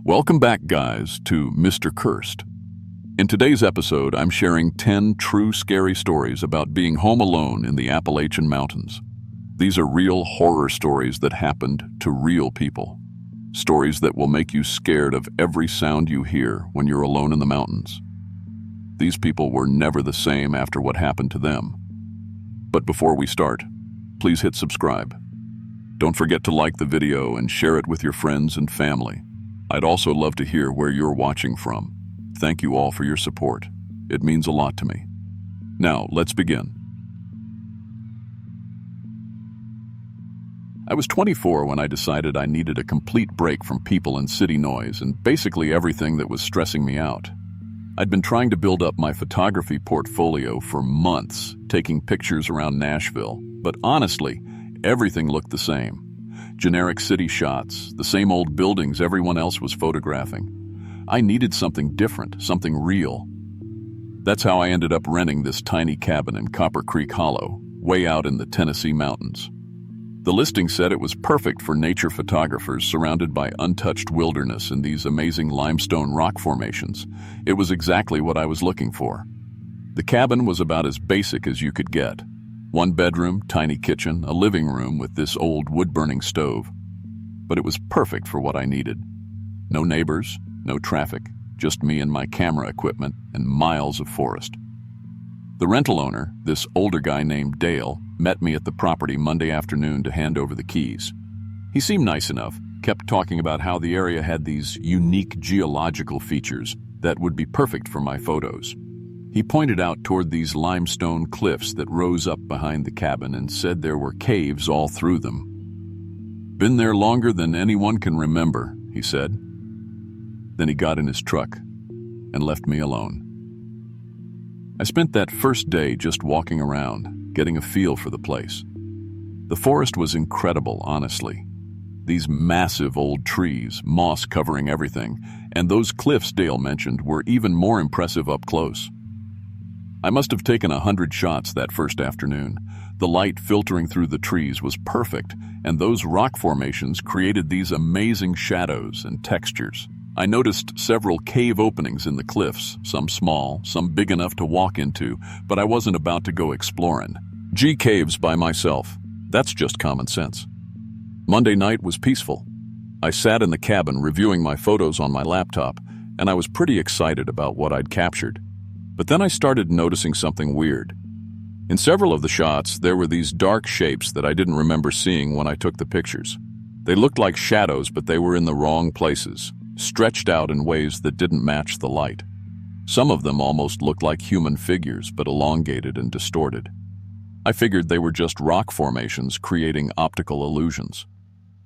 Welcome back, guys, to Mr. Cursed. In today's episode, I'm sharing 10 true scary stories about being home alone in the Appalachian Mountains. These are real horror stories that happened to real people. Stories that will make you scared of every sound you hear when you're alone in the mountains. These people were never the same after what happened to them. But before we start, please hit subscribe. Don't forget to like the video and share it with your friends and family. I'd also love to hear where you're watching from. Thank you all for your support. It means a lot to me. Now, let's begin. I was 24 when I decided I needed a complete break from people and city noise and basically everything that was stressing me out. I'd been trying to build up my photography portfolio for months, taking pictures around Nashville, but honestly, everything looked the same. Generic city shots, the same old buildings everyone else was photographing. I needed something different, something real. That's how I ended up renting this tiny cabin in Copper Creek Hollow, way out in the Tennessee mountains. The listing said it was perfect for nature photographers surrounded by untouched wilderness and these amazing limestone rock formations. It was exactly what I was looking for. The cabin was about as basic as you could get. One bedroom, tiny kitchen, a living room with this old wood-burning stove. But it was perfect for what I needed. No neighbors, no traffic, just me and my camera equipment and miles of forest. The rental owner, this older guy named Dale, met me at the property Monday afternoon to hand over the keys. He seemed nice enough, kept talking about how the area had these unique geological features that would be perfect for my photos. He pointed out toward these limestone cliffs that rose up behind the cabin and said there were caves all through them. "Been there longer than anyone can remember," he said. Then he got in his truck and left me alone. I spent that first day just walking around, getting a feel for the place. The forest was incredible, honestly. These massive old trees, moss covering everything, and those cliffs Dale mentioned were even more impressive up close. I must have taken 100 shots that first afternoon. The light filtering through the trees was perfect, and those rock formations created these amazing shadows and textures. I noticed several cave openings in the cliffs, some small, some big enough to walk into, but I wasn't about to go exploring. Caves by myself. That's just common sense. Monday night was peaceful. I sat in the cabin reviewing my photos on my laptop, and I was pretty excited about what I'd captured. But then I started noticing something weird. In several of the shots, there were these dark shapes that I didn't remember seeing when I took the pictures. They looked like shadows, but they were in the wrong places, stretched out in ways that didn't match the light. Some of them almost looked like human figures, but elongated and distorted. I figured they were just rock formations creating optical illusions.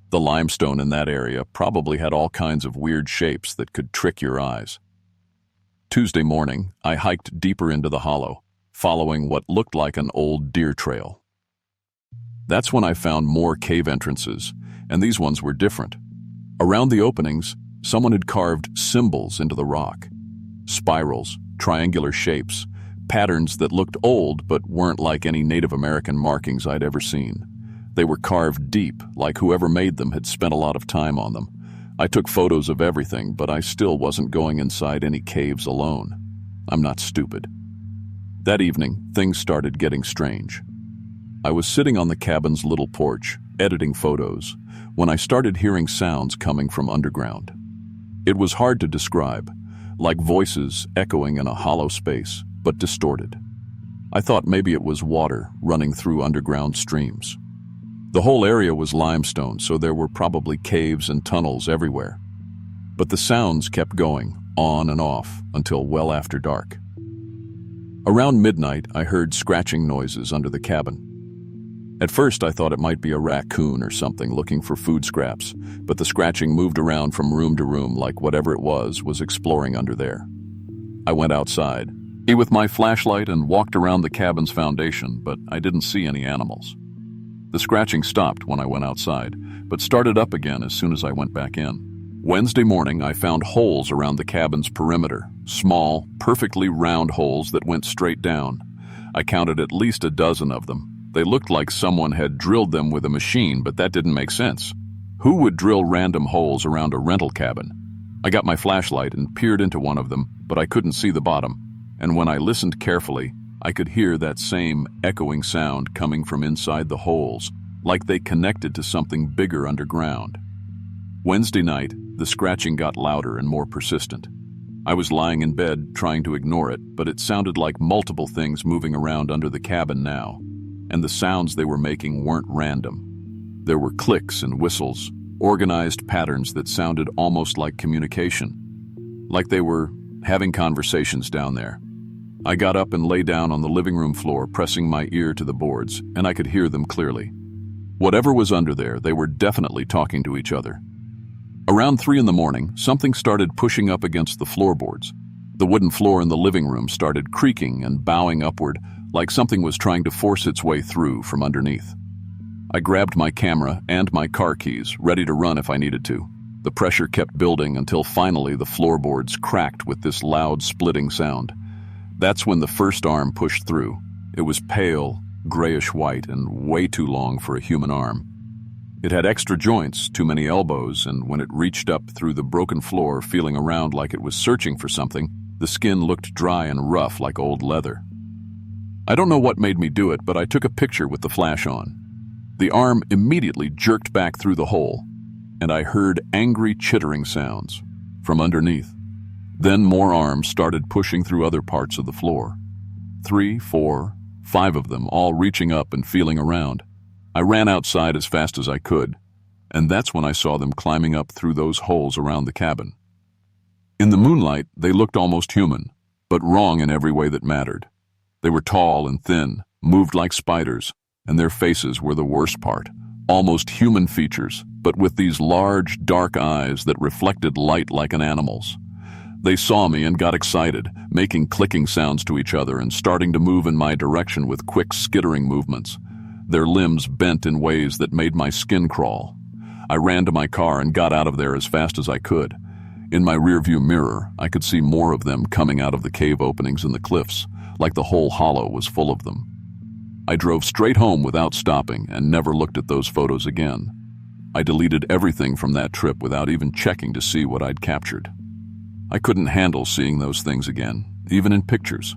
The limestone in that area probably had all kinds of weird shapes that could trick your eyes. Tuesday morning, I hiked deeper into the hollow, following what looked like an old deer trail. That's when I found more cave entrances, and these ones were different. Around the openings, someone had carved symbols into the rock. Spirals, triangular shapes, patterns that looked old but weren't like any Native American markings I'd ever seen. They were carved deep, like whoever made them had spent a lot of time on them. I took photos of everything, but I still wasn't going inside any caves alone. I'm not stupid. That evening, things started getting strange. I was sitting on the cabin's little porch, editing photos, when I started hearing sounds coming from underground. It was hard to describe, like voices echoing in a hollow space, but distorted. I thought maybe it was water running through underground streams. The whole area was limestone, so there were probably caves and tunnels everywhere. But the sounds kept going, on and off, until well after dark. Around midnight, I heard scratching noises under the cabin. At first, I thought it might be a raccoon or something looking for food scraps, but the scratching moved around from room to room like whatever it was exploring under there. I went outside, with my flashlight, and walked around the cabin's foundation, but I didn't see any animals. The scratching stopped when I went outside, but started up again as soon as I went back in. Wednesday morning, I found holes around the cabin's perimeter, small, perfectly round holes that went straight down. I counted at least a dozen of them. They looked like someone had drilled them with a machine, but that didn't make sense. Who would drill random holes around a rental cabin? I got my flashlight and peered into one of them, but I couldn't see the bottom, and when I listened carefully, I could hear that same echoing sound coming from inside the holes, like they connected to something bigger underground. Wednesday night, the scratching got louder and more persistent. I was lying in bed trying to ignore it, but it sounded like multiple things moving around under the cabin now, and the sounds they were making weren't random. There were clicks and whistles, organized patterns that sounded almost like communication, like they were having conversations down there. I got up and lay down on the living room floor, pressing my ear to the boards, and I could hear them clearly. Whatever was under there, they were definitely talking to each other. Around 3 a.m, something started pushing up against the floorboards. The wooden floor in the living room started creaking and bowing upward, like something was trying to force its way through from underneath. I grabbed my camera and my car keys, ready to run if I needed to. The pressure kept building until finally the floorboards cracked with this loud splitting sound. That's when the first arm pushed through. It was pale, grayish-white, and way too long for a human arm. It had extra joints, too many elbows, and when it reached up through the broken floor, feeling around like it was searching for something, the skin looked dry and rough like old leather. I don't know what made me do it, but I took a picture with the flash on. The arm immediately jerked back through the hole, and I heard angry chittering sounds from underneath. Then more arms started pushing through other parts of the floor. 3, 4, 5 of them, all reaching up and feeling around. I ran outside as fast as I could, and that's when I saw them climbing up through those holes around the cabin. In the moonlight, they looked almost human, but wrong in every way that mattered. They were tall and thin, moved like spiders, and their faces were the worst part, almost human features, but with these large, dark eyes that reflected light like an animal's. They saw me and got excited, making clicking sounds to each other and starting to move in my direction with quick skittering movements. Their limbs bent in ways that made my skin crawl. I ran to my car and got out of there as fast as I could. In my rearview mirror, I could see more of them coming out of the cave openings in the cliffs, like the whole hollow was full of them. I drove straight home without stopping and never looked at those photos again. I deleted everything from that trip without even checking to see what I'd captured. I couldn't handle seeing those things again, even in pictures.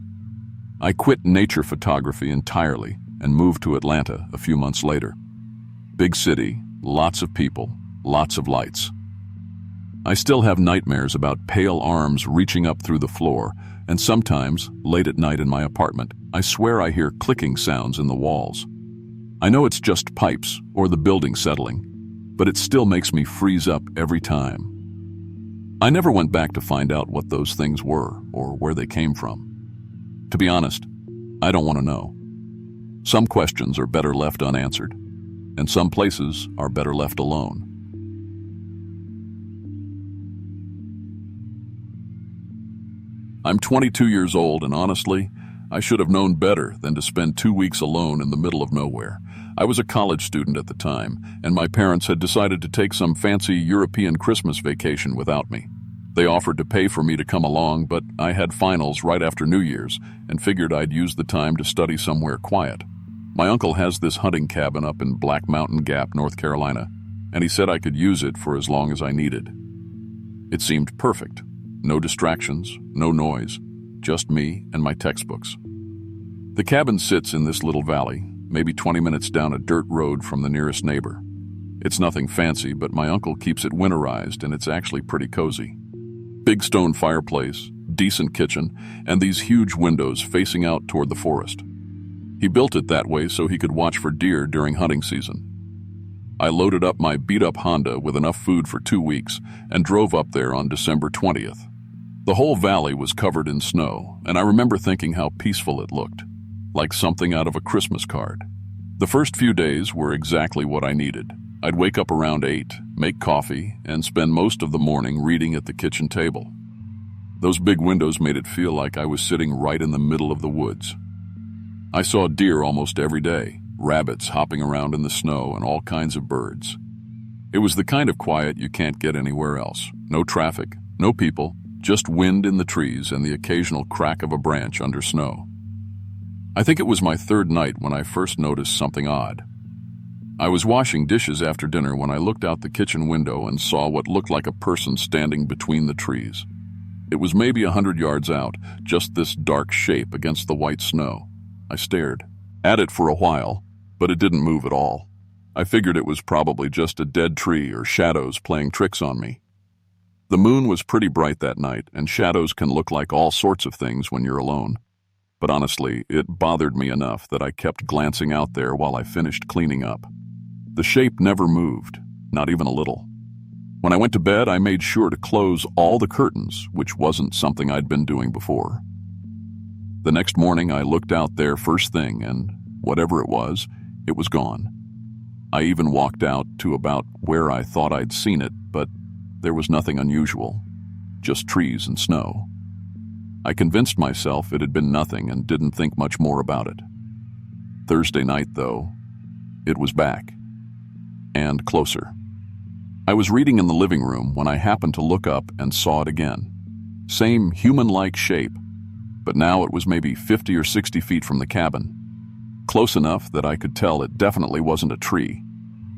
I quit nature photography entirely and moved to Atlanta a few months later. Big city, lots of people, lots of lights. I still have nightmares about pale arms reaching up through the floor, and sometimes, late at night in my apartment, I swear I hear clicking sounds in the walls. I know it's just pipes or the building settling, but it still makes me freeze up every time. I never went back to find out what those things were or where they came from. To be honest, I don't want to know. Some questions are better left unanswered, and some places are better left alone. I'm 22 years old, and honestly, I should have known better than to spend 2 weeks alone in the middle of nowhere. I was a college student at the time, and my parents had decided to take some fancy European Christmas vacation without me. They offered to pay for me to come along, but I had finals right after New Year's and figured I'd use the time to study somewhere quiet. My uncle has this hunting cabin up in Black Mountain Gap, North Carolina, and he said I could use it for as long as I needed. It seemed perfect. No distractions, no noise, just me and my textbooks. The cabin sits in this little valley, maybe 20 minutes down a dirt road from the nearest neighbor. It's nothing fancy, but my uncle keeps it winterized and it's actually pretty cozy. Big stone fireplace, decent kitchen, and these huge windows facing out toward the forest. He built it that way so he could watch for deer during hunting season. I loaded up my beat-up Honda with enough food for 2 weeks and drove up there on December 20th. The whole valley was covered in snow, and I remember thinking how peaceful it looked, like something out of a Christmas card. The first few days were exactly what I needed. I'd wake up around 8, make coffee, and spend most of the morning reading at the kitchen table. Those big windows made it feel like I was sitting right in the middle of the woods. I saw deer almost every day, rabbits hopping around in the snow, and all kinds of birds. It was the kind of quiet you can't get anywhere else. No traffic, no people, just wind in the trees and the occasional crack of a branch under snow. I think it was my third night when I first noticed something odd. I was washing dishes after dinner when I looked out the kitchen window and saw what looked like a person standing between the trees. It was maybe 100 yards out, just this dark shape against the white snow. I stared at it for a while, but it didn't move at all. I figured it was probably just a dead tree or shadows playing tricks on me. The moon was pretty bright that night, and shadows can look like all sorts of things when you're alone. But honestly, it bothered me enough that I kept glancing out there while I finished cleaning up. The shape never moved, not even a little. When I went to bed, I made sure to close all the curtains, which wasn't something I'd been doing before. The next morning, I looked out there first thing, and whatever it was gone. I even walked out to about where I thought I'd seen it, but there was nothing unusual, just trees and snow. I convinced myself it had been nothing and didn't think much more about it. Thursday night, though, it was back. And closer. I was reading in the living room when I happened to look up and saw it again. Same human-like shape, but now it was maybe 50 or 60 feet from the cabin. Close enough that I could tell it definitely wasn't a tree.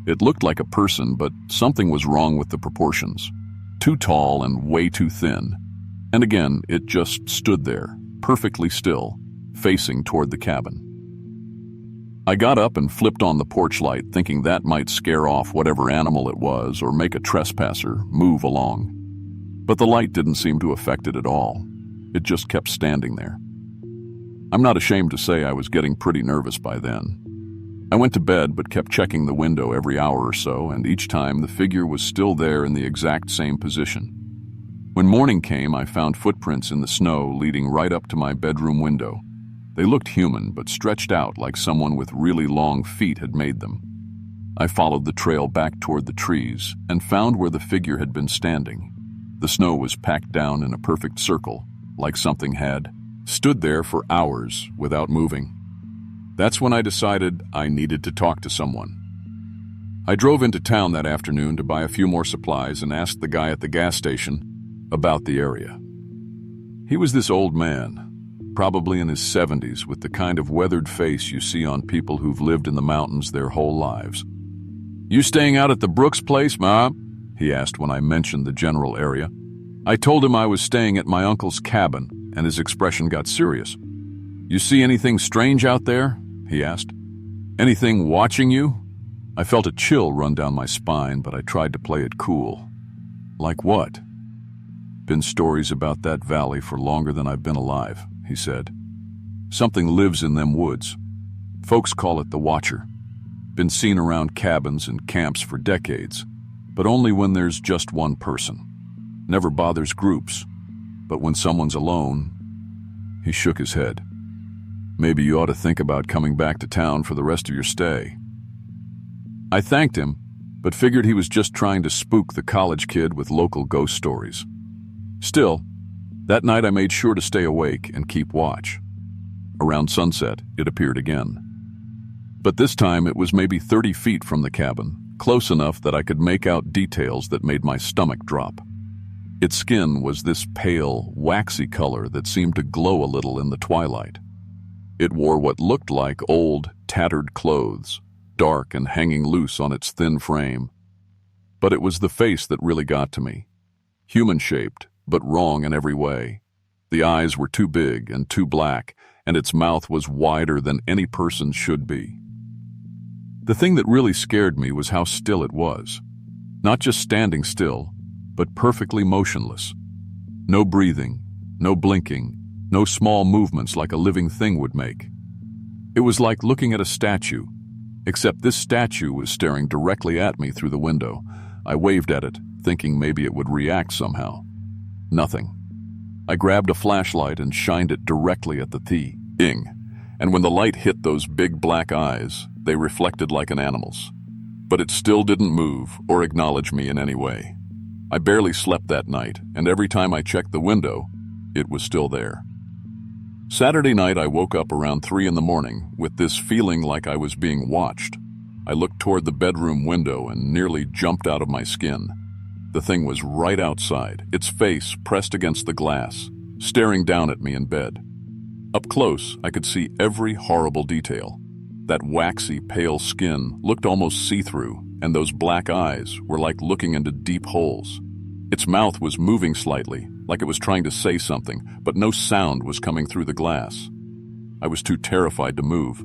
It looked like a person, but something was wrong with the proportions. Too tall and way too thin. And again, it just stood there, perfectly still, facing toward the cabin. I got up and flipped on the porch light, thinking that might scare off whatever animal it was or make a trespasser move along. But the light didn't seem to affect it at all. It just kept standing there. I'm not ashamed to say I was getting pretty nervous by then. I went to bed but kept checking the window every hour or so, and each time the figure was still there in the exact same position. When morning came, I found footprints in the snow leading right up to my bedroom window. They looked human, but stretched out like someone with really long feet had made them. I followed the trail back toward the trees and found where the figure had been standing. The snow was packed down in a perfect circle, like something had stood there for hours without moving. That's when I decided I needed to talk to someone. I drove into town that afternoon to buy a few more supplies and asked the guy at the gas station about the area. He was this old man, probably in his 70s, with the kind of weathered face you see on people who've lived in the mountains their whole lives. "You staying out at the Brooks place, Ma?" he asked when I mentioned the general area. I told him I was staying at my uncle's cabin, and his expression got serious. "You see anything strange out there?" he asked. "Anything watching you?" I felt a chill run down my spine, but I tried to play it cool. "Like what?" "Been stories about that valley for longer than I've been alive," he said. "Something lives in them woods. Folks call it the Watcher. Been seen around cabins and camps for decades, but only when there's just one person. Never bothers groups, but when someone's alone..." He shook his head. "Maybe you ought to think about coming back to town for the rest of your stay." I thanked him, but figured he was just trying to spook the college kid with local ghost stories. Still, that night I made sure to stay awake and keep watch. Around sunset, it appeared again. But this time it was maybe 30 feet from the cabin, close enough that I could make out details that made my stomach drop. Its skin was this pale, waxy color that seemed to glow a little in the twilight. It wore what looked like old, tattered clothes, dark and hanging loose on its thin frame. But it was the face that really got to me. Human-shaped, but wrong in every way. The eyes were too big and too black, and its mouth was wider than any person's should be. The thing that really scared me was how still it was. Not just standing still, but perfectly motionless. No breathing, no blinking, no small movements like a living thing would make. It was like looking at a statue, except this statue was staring directly at me through the window. I waved at it, thinking maybe it would react somehow. Nothing. I grabbed a flashlight and shined it directly at the thing, and when the light hit those big black eyes, they reflected like an animal's. But it still didn't move or acknowledge me in any way. I barely slept that night, and every time I checked the window, it was still there. Saturday night, I woke up around 3 in the morning with this feeling like I was being watched. I looked toward the bedroom window and nearly jumped out of my skin. The thing was right outside, its face pressed against the glass, staring down at me in bed. Up close, I could see every horrible detail. That waxy, pale skin looked almost see-through, and those black eyes were like looking into deep holes. Its mouth was moving slightly, like it was trying to say something, but no sound was coming through the glass. I was too terrified to move.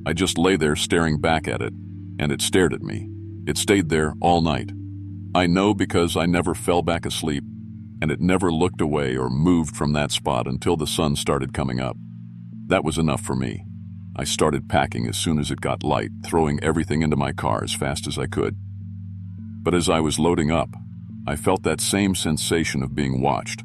I just lay there staring back at it, and it stared at me. It stayed there all night. I know because I never fell back asleep, and it never looked away or moved from that spot until the sun started coming up. That was enough for me. I started packing as soon as it got light, throwing everything into my car as fast as I could. But as I was loading up, I felt that same sensation of being watched.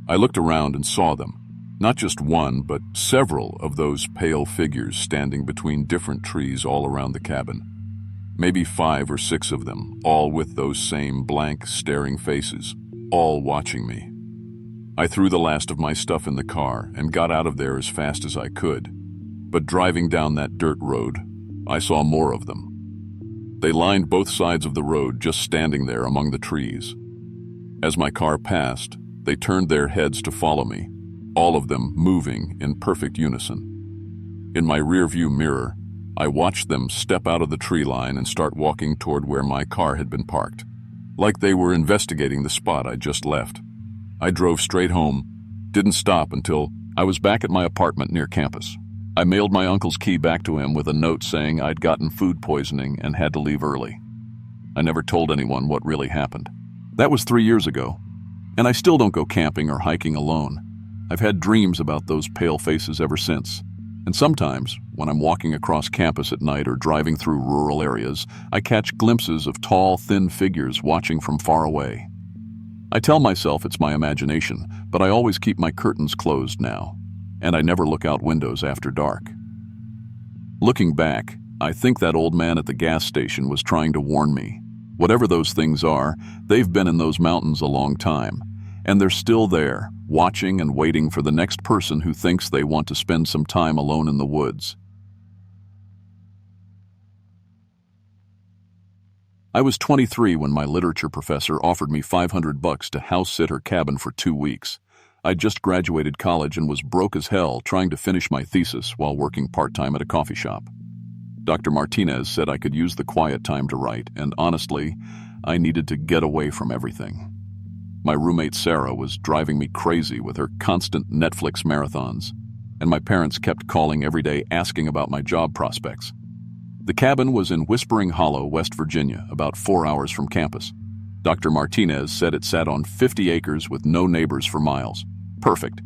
I looked around and saw them. Not just one, but several of those pale figures standing between different trees all around the cabin. Maybe 5 or 6 of them, all with those same blank, staring faces, all watching me. I threw the last of my stuff in the car and got out of there as fast as I could. But driving down that dirt road, I saw more of them. They lined both sides of the road, just standing there among the trees. As my car passed, they turned their heads to follow me, all of them moving in perfect unison. In my rearview mirror, I watched them step out of the tree line and start walking toward where my car had been parked, like they were investigating the spot I just left. I drove straight home, didn't stop until I was back at my apartment near campus. I mailed my uncle's key back to him with a note saying I'd gotten food poisoning and had to leave early. I never told anyone what really happened. That was 3 years ago, and I still don't go camping or hiking alone. I've had dreams about those pale faces ever since, and sometimes, when I'm walking across campus at night or driving through rural areas, I catch glimpses of tall, thin figures watching from far away. I tell myself it's my imagination, but I always keep my curtains closed now, and I never look out windows after dark. Looking back, I think that old man at the gas station was trying to warn me. Whatever those things are, they've been in those mountains a long time, and they're still there, watching and waiting for the next person who thinks they want to spend some time alone in the woods. I was 23 when my literature professor offered me $500 to house sit her cabin for 2 weeks. I'd just graduated college and was broke as hell trying to finish my thesis while working part-time at a coffee shop. Dr. Martinez said I could use the quiet time to write, and honestly, I needed to get away from everything. My roommate Sarah was driving me crazy with her constant Netflix marathons, and my parents kept calling every day asking about my job prospects. The cabin was in Whispering Hollow, West Virginia, about 4 hours from campus. Dr. Martinez said it sat on 50 acres with no neighbors for miles. Perfect.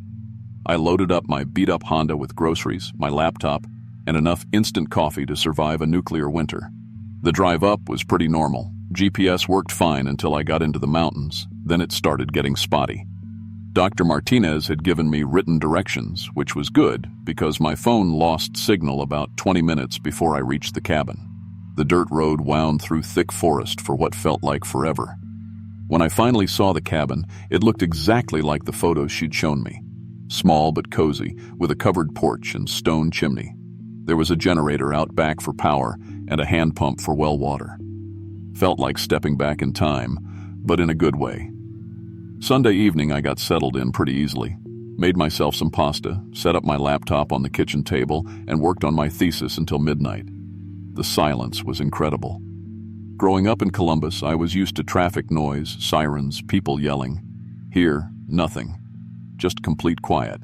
I loaded up my beat-up Honda with groceries, my laptop, and enough instant coffee to survive a nuclear winter. The drive up was pretty normal. GPS worked fine until I got into the mountains. Then it started getting spotty. Dr. Martinez had given me written directions, which was good because my phone lost signal about 20 minutes before I reached the cabin. The dirt road wound through thick forest for what felt like forever. When I finally saw the cabin, it looked exactly like the photos she'd shown me. Small but cozy, with a covered porch and stone chimney. There was a generator out back for power and a hand pump for well water. Felt like stepping back in time, but in a good way. Sunday evening I got settled in pretty easily. Made myself some pasta, set up my laptop on the kitchen table, and worked on my thesis until midnight. The silence was incredible. Growing up in Columbus, I was used to traffic noise, sirens, people yelling. Here, nothing. Just complete quiet.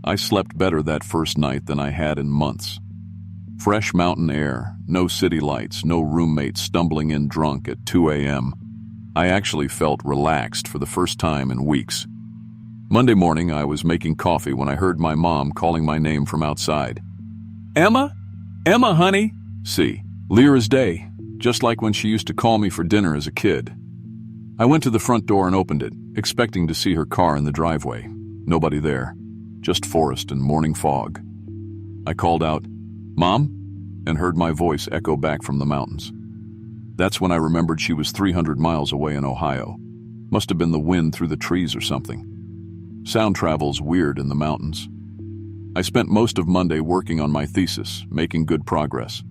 I slept better that first night than I had in months. Fresh mountain air, no city lights, no roommates stumbling in drunk at 2 a.m. I actually felt relaxed for the first time in weeks. Monday morning, I was making coffee when I heard my mom calling my name from outside. "Emma? Emma, honey?" See, clear as day, just like when she used to call me for dinner as a kid. I went to the front door and opened it, expecting to see her car in the driveway. Nobody there, just forest and morning fog. I called out, "Mom?" and heard my voice echo back from the mountains. That's when I remembered she was 300 miles away in Ohio. Must have been the wind through the trees or something. Sound travel's weird in the mountains. I spent most of Monday working on my thesis, making good progress.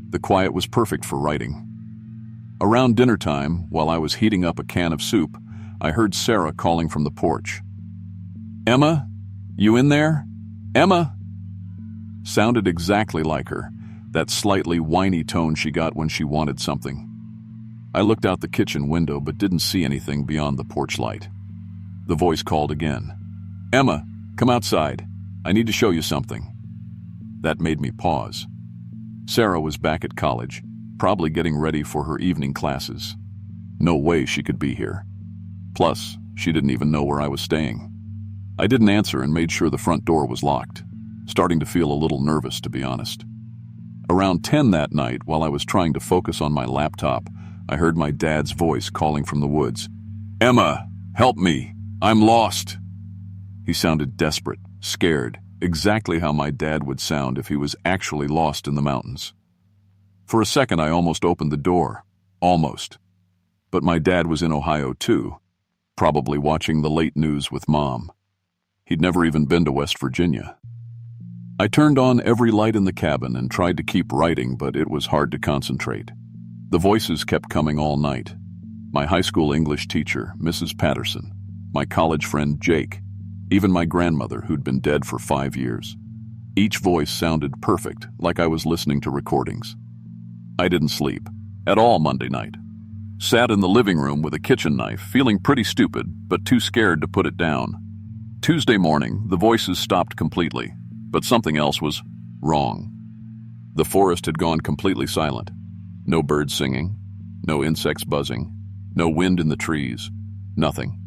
The quiet was perfect for writing. Around dinner time, while I was heating up a can of soup, I heard Sarah calling from the porch. "Emma? You in there? Emma?" Sounded exactly like her, that slightly whiny tone she got when she wanted something. I looked out the kitchen window but didn't see anything beyond the porch light. The voice called again. "Emma, come outside. I need to show you something." That made me pause. Sarah was back at college, probably getting ready for her evening classes. No way she could be here. Plus, she didn't even know where I was staying. I didn't answer and made sure the front door was locked, starting to feel a little nervous, to be honest. Around 10 that night, while I was trying to focus on my laptop, I heard my dad's voice calling from the woods. "Emma, help me. I'm lost." He sounded desperate, scared, exactly how my dad would sound if he was actually lost in the mountains. For a second, I almost opened the door. Almost. But my dad was in Ohio too, probably watching the late news with Mom. He'd never even been to West Virginia. I turned on every light in the cabin and tried to keep writing, but it was hard to concentrate. The voices kept coming all night. My high school English teacher, Mrs. Patterson, my college friend Jake, even my grandmother who'd been dead for 5 years. Each voice sounded perfect, like I was listening to recordings. I didn't sleep at all Monday night. Sat in the living room with a kitchen knife, feeling pretty stupid, but too scared to put it down. Tuesday morning, the voices stopped completely, but something else was wrong. The forest had gone completely silent. No birds singing, no insects buzzing, no wind in the trees, nothing.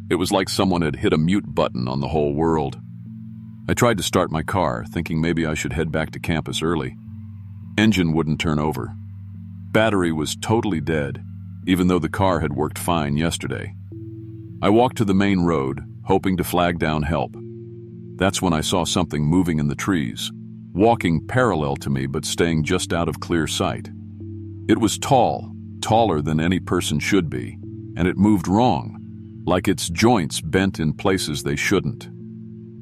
It was like someone had hit a mute button on the whole world. I tried to start my car, thinking maybe I should head back to campus early. Engine wouldn't turn over. Battery was totally dead, even though the car had worked fine yesterday. I walked to the main road, hoping to flag down help. That's when I saw something moving in the trees, walking parallel to me but staying just out of clear sight. It was tall, taller than any person should be, and it moved wrong, like its joints bent in places they shouldn't.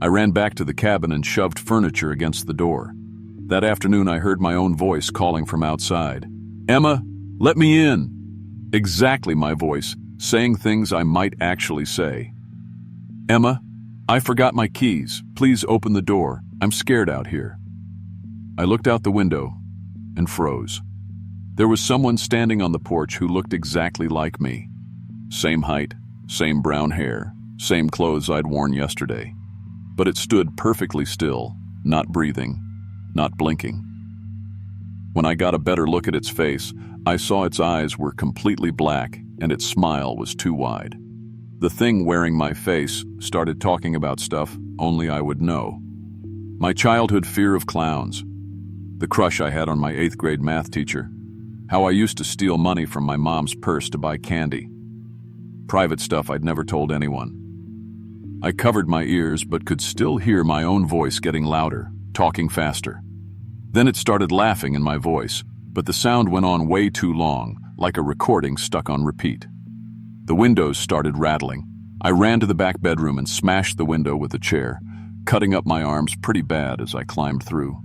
I ran back to the cabin and shoved furniture against the door. That afternoon I heard my own voice calling from outside. "Emma, let me in." Exactly my voice, saying things I might actually say. "Emma, I forgot my keys. Please open the door. I'm scared out here." I looked out the window and froze. There was someone standing on the porch who looked exactly like me. Same height, same brown hair, same clothes I'd worn yesterday. But it stood perfectly still, not breathing, not blinking. When I got a better look at its face, I saw its eyes were completely black and its smile was too wide. The thing wearing my face started talking about stuff only I would know. My childhood fear of clowns, the crush I had on my 8th grade math teacher, how I used to steal money from my mom's purse to buy candy. Private stuff I'd never told anyone. I covered my ears but could still hear my own voice getting louder, talking faster. Then it started laughing in my voice, but the sound went on way too long, like a recording stuck on repeat. The windows started rattling. I ran to the back bedroom and smashed the window with a chair, cutting up my arms pretty bad as I climbed through.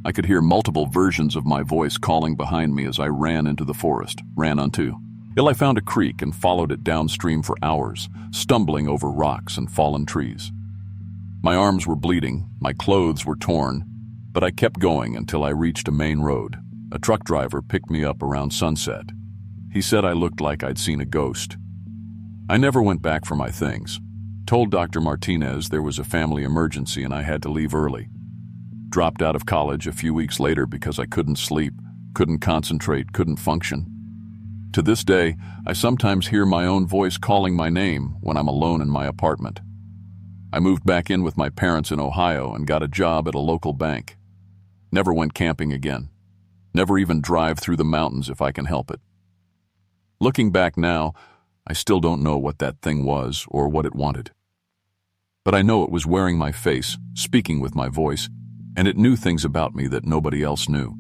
I could hear multiple versions of my voice calling behind me as I ran into the forest, ran unto, till I found a creek and followed it downstream for hours, stumbling over rocks and fallen trees. My arms were bleeding, my clothes were torn, but I kept going until I reached a main road. A truck driver picked me up around sunset. He said I looked like I'd seen a ghost. I never went back for my things. Told Dr. Martinez there was a family emergency and I had to leave early. Dropped out of college a few weeks later because I couldn't sleep, couldn't concentrate, couldn't function. To this day, I sometimes hear my own voice calling my name when I'm alone in my apartment. I moved back in with my parents in Ohio and got a job at a local bank. Never went camping again. Never even drive through the mountains if I can help it. Looking back now, I still don't know what that thing was or what it wanted. But I know it was wearing my face, speaking with my voice, and it knew things about me that nobody else knew.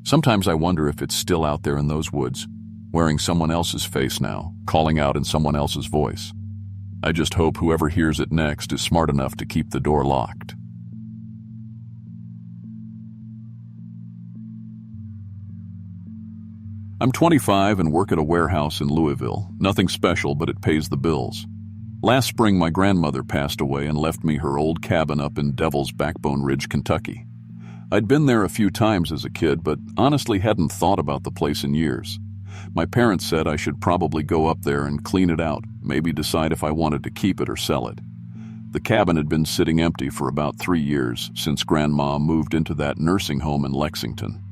Sometimes I wonder if it's still out there in those woods, wearing someone else's face now, calling out in someone else's voice. I just hope whoever hears it next is smart enough to keep the door locked. I'm 25 and work at a warehouse in Louisville. Nothing special, but it pays the bills. Last spring, my grandmother passed away and left me her old cabin up in Devil's Backbone Ridge, Kentucky. I'd been there a few times as a kid, but honestly hadn't thought about the place in years. My parents said I should probably go up there and clean it out, maybe decide if I wanted to keep it or sell it. The cabin had been sitting empty for about 3 years since Grandma moved into that nursing home in Lexington.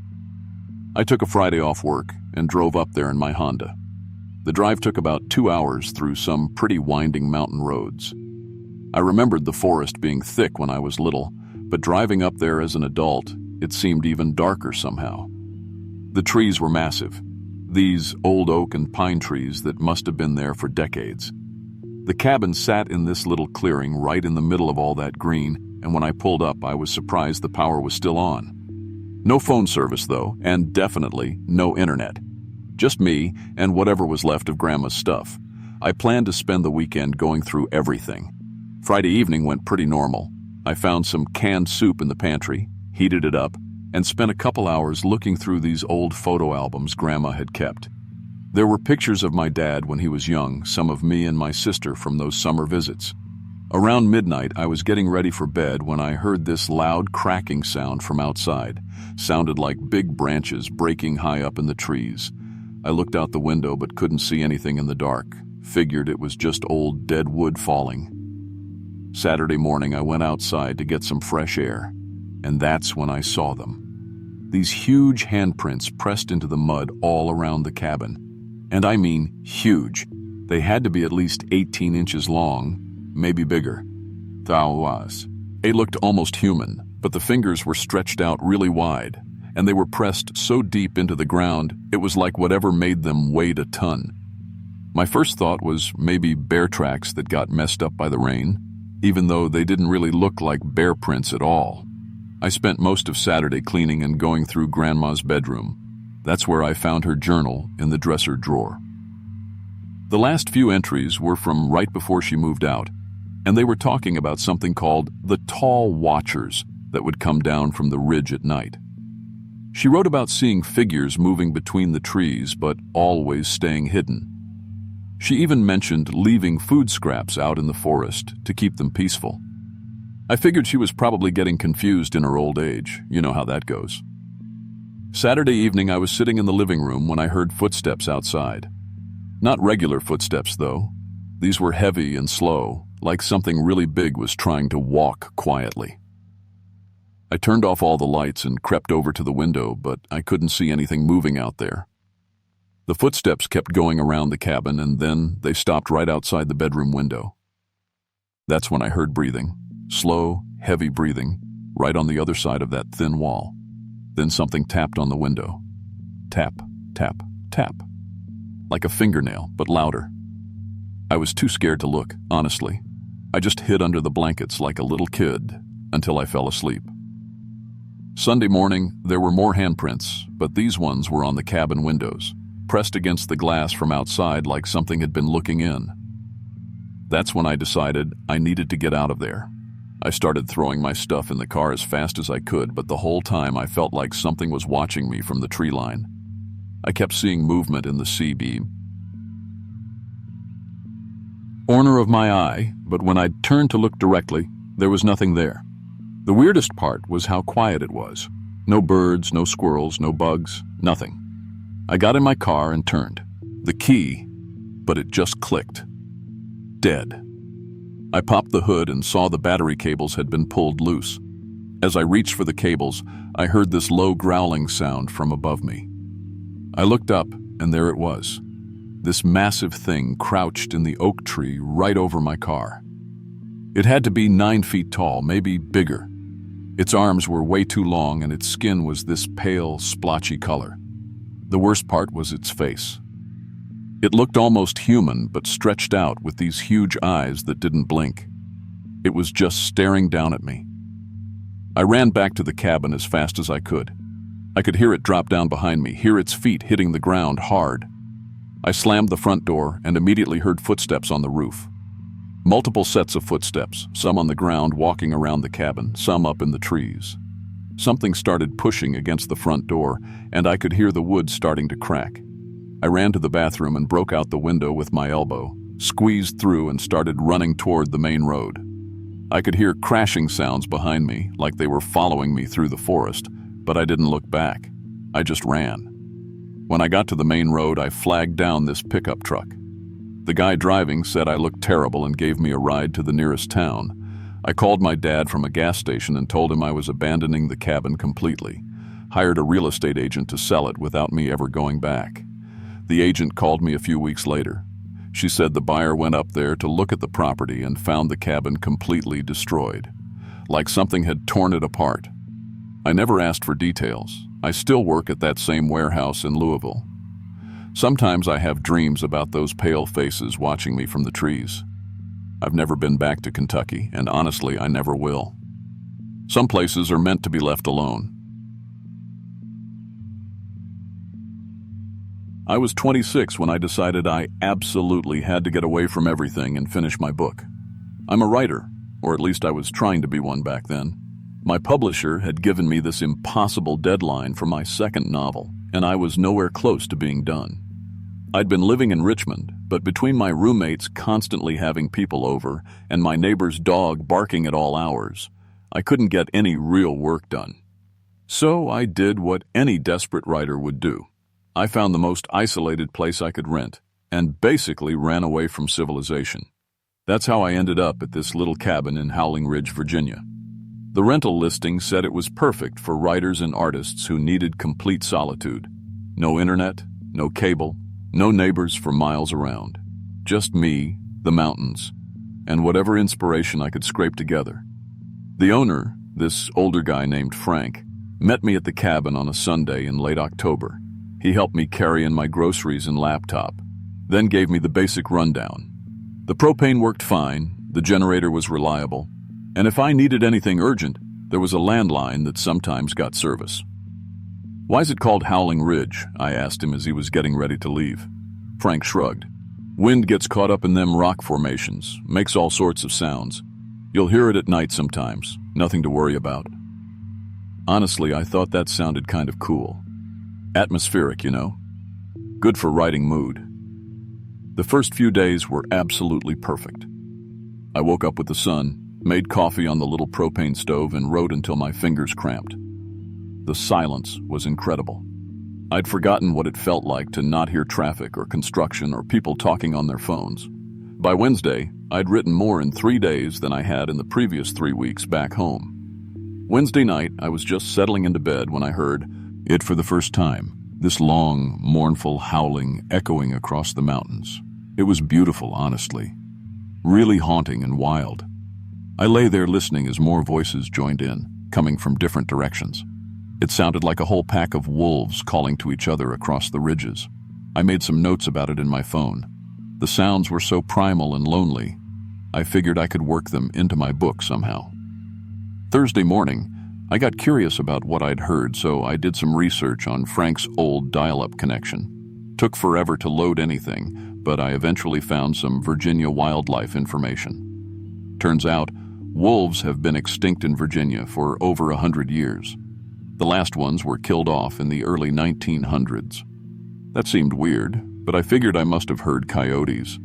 I took a Friday off work and drove up there in my Honda. The drive took about 2 hours through some pretty winding mountain roads. I remembered the forest being thick when I was little, but driving up there as an adult, it seemed even darker somehow. The trees were massive, these old oak and pine trees that must have been there for decades. The cabin sat in this little clearing right in the middle of all that green, and when I pulled up, I was surprised the power was still on. No phone service, though, and definitely no internet. Just me and whatever was left of Grandma's stuff. I planned to spend the weekend going through everything. Friday evening went pretty normal. I found some canned soup in the pantry, heated it up, and spent a couple hours looking through these old photo albums Grandma had kept. There were pictures of my dad when he was young, some of me and my sister from those summer visits. Around midnight, I was getting ready for bed when I heard this loud cracking sound from outside. Sounded like big branches breaking high up in the trees. I looked out the window but couldn't see anything in the dark. Figured it was just old dead wood falling. Saturday morning, I went outside to get some fresh air, and that's when I saw them. These huge handprints pressed into the mud all around the cabin. And I mean huge. They had to be at least 18 inches long, maybe bigger. They looked almost human, but the fingers were stretched out really wide, and they were pressed so deep into the ground, it was like whatever made them weighed a ton. My first thought was maybe bear tracks that got messed up by the rain, even though they didn't really look like bear prints at all. I spent most of Saturday cleaning and going through Grandma's bedroom. That's where I found her journal in the dresser drawer. The last few entries were from right before she moved out, and they were talking about something called the tall watchers that would come down from the ridge at night. She wrote about seeing figures moving between the trees but always staying hidden. She even mentioned leaving food scraps out in the forest to keep them peaceful. I figured she was probably getting confused in her old age. You know how that goes. Saturday evening, I was sitting in the living room when I heard footsteps outside. Not regular footsteps, though. These were heavy and slow, like something really big was trying to walk quietly. I turned off all the lights and crept over to the window, but I couldn't see anything moving out there. The footsteps kept going around the cabin, and then they stopped right outside the bedroom window. That's when I heard breathing, slow, heavy breathing, right on the other side of that thin wall. Then something tapped on the window. Tap, tap, tap. Like a fingernail, but louder. I was too scared to look, honestly. I just hid under the blankets like a little kid until I fell asleep. Sunday morning, there were more handprints, but these ones were on the cabin windows, pressed against the glass from outside like something had been looking in. That's when I decided I needed to get out of there. I started throwing my stuff in the car as fast as I could, but the whole time I felt like something was watching me from the tree line. I kept seeing movement in the C-beam corner of my eye, but when I turned to look directly, there was nothing there. The weirdest part was how quiet it was. No birds, no squirrels, no bugs, nothing. I got in my car and turned. The key, but it just clicked. Dead. I popped the hood and saw the battery cables had been pulled loose. As I reached for the cables, I heard this low growling sound from above me. I looked up, and there it was. This massive thing crouched in the oak tree right over my car. It had to be 9 feet tall, maybe bigger. Its arms were way too long, and its skin was this pale, splotchy color. The worst part was its face. It looked almost human, but stretched out with these huge eyes that didn't blink. It was just staring down at me. I ran back to the cabin as fast as I could. I could hear it drop down behind me, hear its feet hitting the ground hard. I slammed the front door and immediately heard footsteps on the roof. Multiple sets of footsteps, some on the ground walking around the cabin, some up in the trees. Something started pushing against the front door, and I could hear the wood starting to crack. I ran to the bathroom and broke out the window with my elbow, squeezed through and started running toward the main road. I could hear crashing sounds behind me, like they were following me through the forest, but I didn't look back. I just ran. When I got to the main road, I flagged down this pickup truck. The guy driving said I looked terrible and gave me a ride to the nearest town. I called my dad from a gas station and told him I was abandoning the cabin completely. Hired a real estate agent to sell it without me ever going back. The agent called me a few weeks later. She said the buyer went up there to look at the property and found the cabin completely destroyed, like something had torn it apart. I never asked for details. I still work at that same warehouse in Louisville. Sometimes I have dreams about those pale faces watching me from the trees. I've never been back to Kentucky, and honestly, I never will. Some places are meant to be left alone. I was 26 when I decided I absolutely had to get away from everything and finish my book. I'm a writer, or at least I was trying to be one back then. My publisher had given me this impossible deadline for my second novel, and I was nowhere close to being done. I'd been living in Richmond, but between my roommates constantly having people over and my neighbor's dog barking at all hours, I couldn't get any real work done. So I did what any desperate writer would do. I found the most isolated place I could rent and basically ran away from civilization. That's how I ended up at this little cabin in Howling Ridge, Virginia. The rental listing said it was perfect for writers and artists who needed complete solitude. No internet, no cable, no neighbors for miles around. Just me, the mountains, and whatever inspiration I could scrape together. The owner, this older guy named Frank, met me at the cabin on a Sunday in late October. He helped me carry in my groceries and laptop, then gave me the basic rundown. The propane worked fine, the generator was reliable, and if I needed anything urgent, there was a landline that sometimes got service. "Why is it called Howling Ridge?" I asked him as he was getting ready to leave. Frank shrugged. "Wind gets caught up in them rock formations, makes all sorts of sounds. You'll hear it at night sometimes, nothing to worry about." Honestly, I thought that sounded kind of cool. Atmospheric, you know. Good for writing mood. The first few days were absolutely perfect. I woke up with the sun, made coffee on the little propane stove, and wrote until my fingers cramped. The silence was incredible. I'd forgotten what it felt like to not hear traffic or construction or people talking on their phones. By Wednesday, I'd written more in 3 days than I had in the previous 3 weeks back home. Wednesday night, I was just settling into bed when I heard it for the first time, this long, mournful howling echoing across the mountains. It was beautiful, honestly. Really haunting and wild. I lay there listening as more voices joined in, coming from different directions. It sounded like a whole pack of wolves calling to each other across the ridges. I made some notes about it in my phone. The sounds were so primal and lonely, I figured I could work them into my book somehow. Thursday morning, I got curious about what I'd heard, so I did some research on Frank's old dial-up connection. Took forever to load anything, but I eventually found some Virginia wildlife information. Turns out, wolves have been extinct in Virginia for over 100 years. The last ones were killed off in the early 1900s. That seemed weird, but I figured I must have heard coyotes.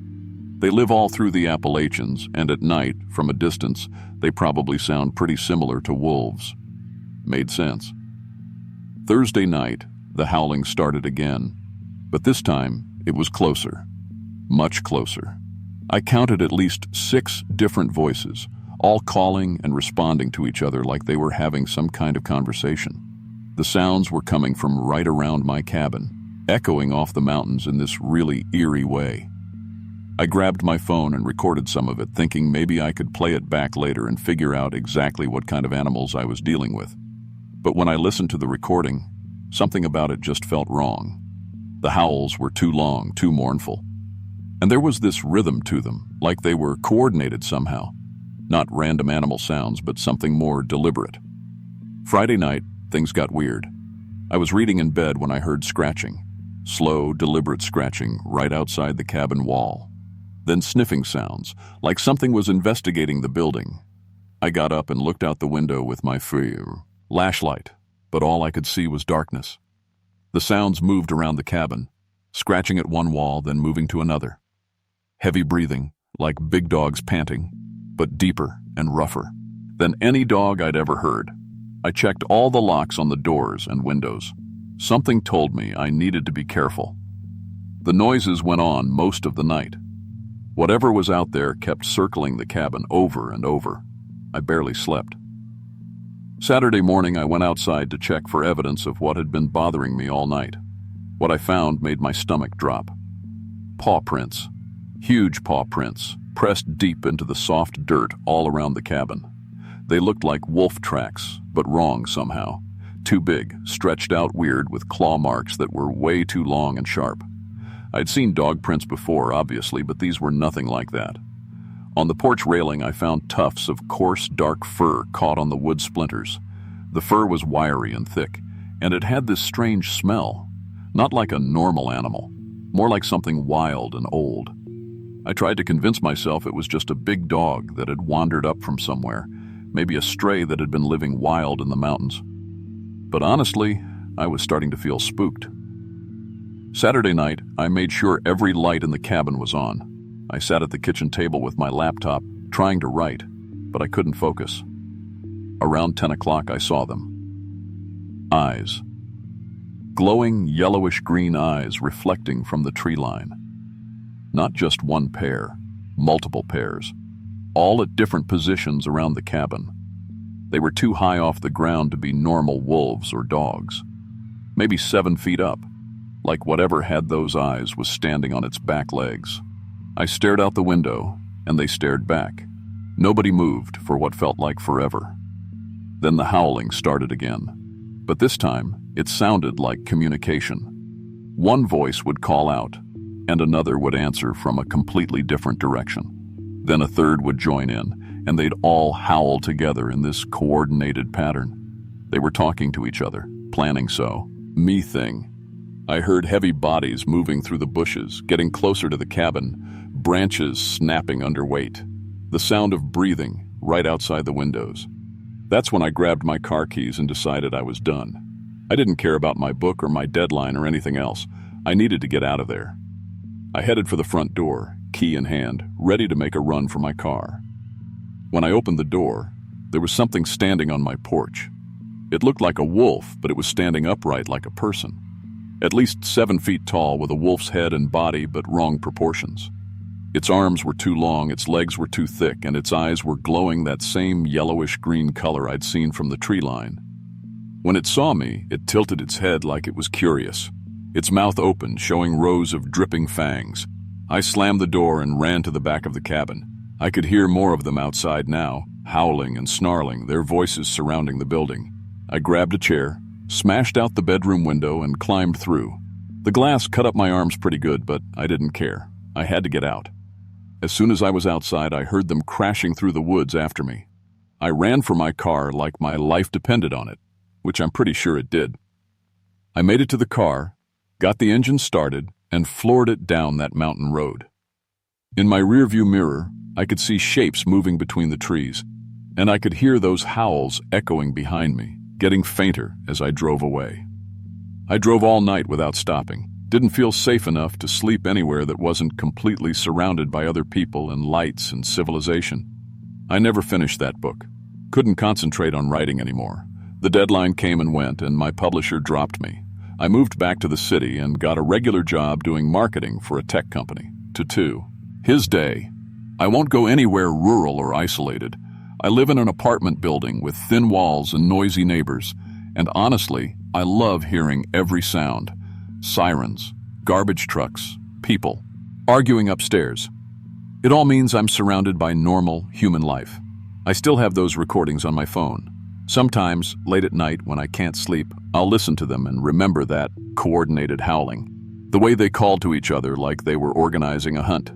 They live all through the Appalachians, and at night, from a distance, they probably sound pretty similar to wolves. Made sense. Thursday night, the howling started again, but this time it was closer, much closer. I counted at least 6 different voices, all calling and responding to each other like they were having some kind of conversation. The sounds were coming from right around my cabin, echoing off the mountains in this really eerie way. I grabbed my phone and recorded some of it, thinking maybe I could play it back later and figure out exactly what kind of animals I was dealing with. But when I listened to the recording, something about it just felt wrong. The howls were too long, too mournful. And there was this rhythm to them, like they were coordinated somehow. Not random animal sounds, but something more deliberate. Friday night, things got weird. I was reading in bed when I heard scratching. Slow, deliberate scratching right outside the cabin wall. Then sniffing sounds, like something was investigating the building. I got up and looked out the window with my flashlight, but all I could see was darkness. The sounds moved around the cabin, scratching at one wall, then moving to another. Heavy breathing, like big dogs panting, but deeper and rougher than any dog I'd ever heard. I checked all the locks on the doors and windows. Something told me I needed to be careful. The noises went on most of the night. Whatever was out there kept circling the cabin over and over. I barely slept. Saturday morning, I went outside to check for evidence of what had been bothering me all night. What I found made my stomach drop. Paw prints. Huge paw prints, pressed deep into the soft dirt all around the cabin. They looked like wolf tracks, but wrong somehow. Too big, stretched out weird with claw marks that were way too long and sharp. I'd seen dog prints before, obviously, but these were nothing like that. On the porch railing, I found tufts of coarse, dark fur caught on the wood splinters. The fur was wiry and thick, and it had this strange smell. Not like a normal animal, more like something wild and old. I tried to convince myself it was just a big dog that had wandered up from somewhere, maybe a stray that had been living wild in the mountains. But honestly, I was starting to feel spooked. Saturday night, I made sure every light in the cabin was on. I sat at the kitchen table with my laptop, trying to write, but I couldn't focus. Around 10 o'clock, I saw them. Eyes. Glowing yellowish-green eyes reflecting from the tree line. Not just one pair, multiple pairs, all at different positions around the cabin. They were too high off the ground to be normal wolves or dogs. Maybe 7 feet up, like whatever had those eyes was standing on its back legs. I stared out the window, and they stared back. Nobody moved for what felt like forever. Then the howling started again. But this time, it sounded like communication. One voice would call out, and another would answer from a completely different direction. Then a third would join in, and they'd all howl together in this coordinated pattern. They were talking to each other, planning so. Me thing. I heard heavy bodies moving through the bushes, getting closer to the cabin, branches snapping under weight. The sound of breathing right outside the windows. That's when I grabbed my car keys and decided I was done. I didn't care about my book or my deadline or anything else. I needed to get out of there. I headed for the front door, key in hand, ready to make a run for my car. When I opened the door, there was something standing on my porch. It looked like a wolf, but it was standing upright like a person. At least 7 feet tall with a wolf's head and body, but wrong proportions. Its arms were too long, its legs were too thick, and its eyes were glowing that same yellowish-green color I'd seen from the tree line. When it saw me, it tilted its head like it was curious. Its mouth opened, showing rows of dripping fangs. I slammed the door and ran to the back of the cabin. I could hear more of them outside now, howling and snarling, their voices surrounding the building. I grabbed a chair, smashed out the bedroom window, and climbed through. The glass cut up my arms pretty good, but I didn't care. I had to get out. As soon as I was outside, I heard them crashing through the woods after me. I ran for my car like my life depended on it, which I'm pretty sure it did. I made it to the car, got the engine started, and floored it down that mountain road. In my rearview mirror, I could see shapes moving between the trees, and I could hear those howls echoing behind me, getting fainter as I drove away. I drove all night without stopping. Didn't feel safe enough to sleep anywhere that wasn't completely surrounded by other people and lights and civilization. I never finished that book. Couldn't concentrate on writing anymore. The deadline came and went, and my publisher dropped me. I moved back to the city and got a regular job doing marketing for a tech company. To his day. I won't go anywhere rural or isolated. I live in an apartment building with thin walls and noisy neighbors, and honestly, I love hearing every sound. Sirens, garbage trucks, people, arguing upstairs. It all means I'm surrounded by normal human life. I still have those recordings on my phone. Sometimes, late at night when I can't sleep, I'll listen to them and remember that coordinated howling. The way they called to each other like they were organizing a hunt.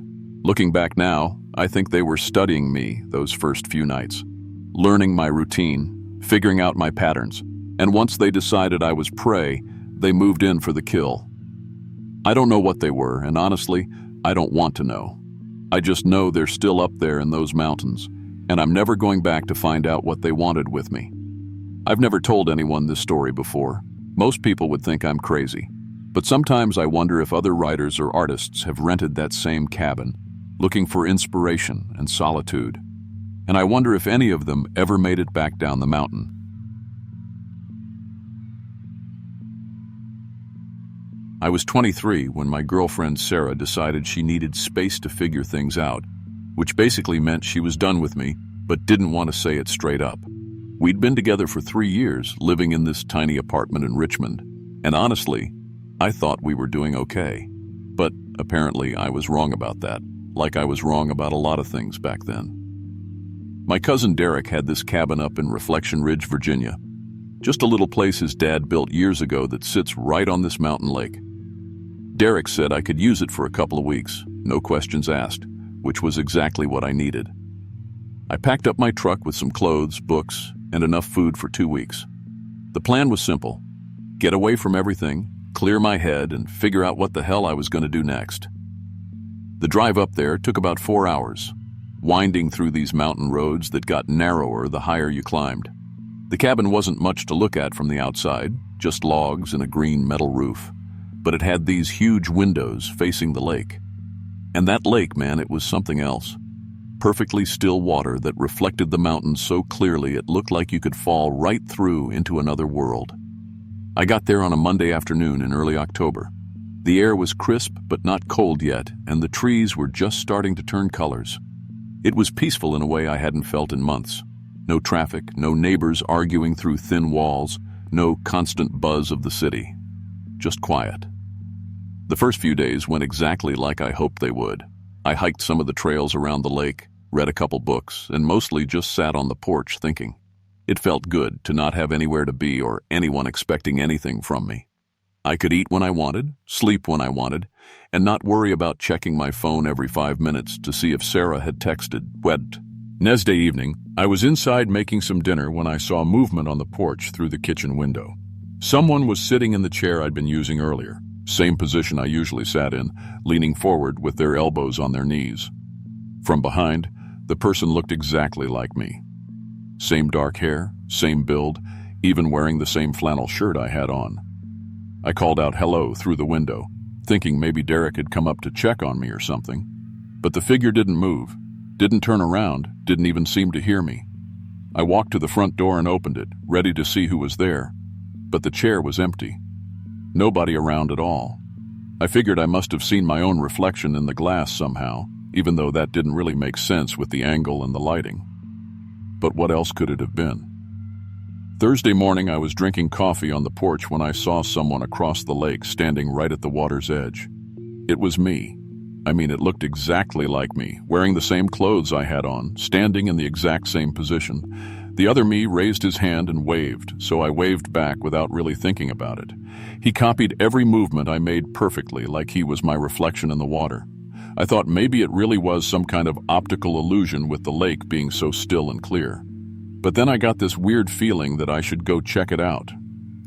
Looking back now, I think they were studying me those first few nights. Learning my routine, figuring out my patterns, and once they decided I was prey, they moved in for the kill. I don't know what they were, and honestly, I don't want to know. I just know they're still up there in those mountains, and I'm never going back to find out what they wanted with me. I've never told anyone this story before. Most people would think I'm crazy, but sometimes I wonder if other writers or artists have rented that same cabin, looking for inspiration and solitude. and I wonder if any of them ever made it back down the mountain. I was 23 when my girlfriend Sarah decided she needed space to figure things out, which basically meant she was done with me, but didn't want to say it straight up. We'd been together for 3 years, living in this tiny apartment in Richmond, and honestly, I thought we were doing okay. But apparently I was wrong about that, like I was wrong about a lot of things back then. My cousin Derek had this cabin up in Reflection Ridge, Virginia, just a little place his dad built years ago that sits right on this mountain lake. Derek said I could use it for a couple of weeks, no questions asked, which was exactly what I needed. I packed up my truck with some clothes, books, and enough food for 2 weeks. The plan was simple: get away from everything, clear my head, and figure out what the hell I was going to do next. The drive up there took about 4 hours, winding through these mountain roads that got narrower the higher you climbed. The cabin wasn't much to look at from the outside, just logs and a green metal roof. But it had these huge windows facing the lake. And that lake, man, it was something else. Perfectly still water that reflected the mountains so clearly it looked like you could fall right through into another world. I got there on a Monday afternoon in early October. The air was crisp but not cold yet, and the trees were just starting to turn colors. It was peaceful in a way I hadn't felt in months. No traffic, no neighbors arguing through thin walls, no constant buzz of the city. Just quiet. The first few days went exactly like I hoped they would. I hiked some of the trails around the lake, read a couple books, and mostly just sat on the porch thinking. It felt good to not have anywhere to be or anyone expecting anything from me. I could eat when I wanted, sleep when I wanted, and not worry about checking my phone every 5 minutes to see if Sarah had texted. Wednesday evening, I was inside making some dinner when I saw movement on the porch through the kitchen window. Someone was sitting in the chair I'd been using earlier. Same position I usually sat in, leaning forward with their elbows on their knees. From behind, the person looked exactly like me. Same dark hair, same build, even wearing the same flannel shirt I had on. I called out hello through the window, thinking maybe Derek had come up to check on me or something. But the figure didn't move, didn't turn around, didn't even seem to hear me. I walked to the front door and opened it, ready to see who was there. But the chair was empty. Nobody around at all. I figured I must have seen my own reflection in the glass somehow, even though that didn't really make sense with the angle and the lighting. But what else could it have been? Thursday morning, I was drinking coffee on the porch when I saw someone across the lake standing right at the water's edge. It was me. I mean, it looked exactly like me, wearing the same clothes I had on, standing in the exact same position. The other me raised his hand and waved, so I waved back without really thinking about it. He copied every movement I made perfectly, like he was my reflection in the water. I thought maybe it really was some kind of optical illusion with the lake being so still and clear. But then I got this weird feeling that I should go check it out.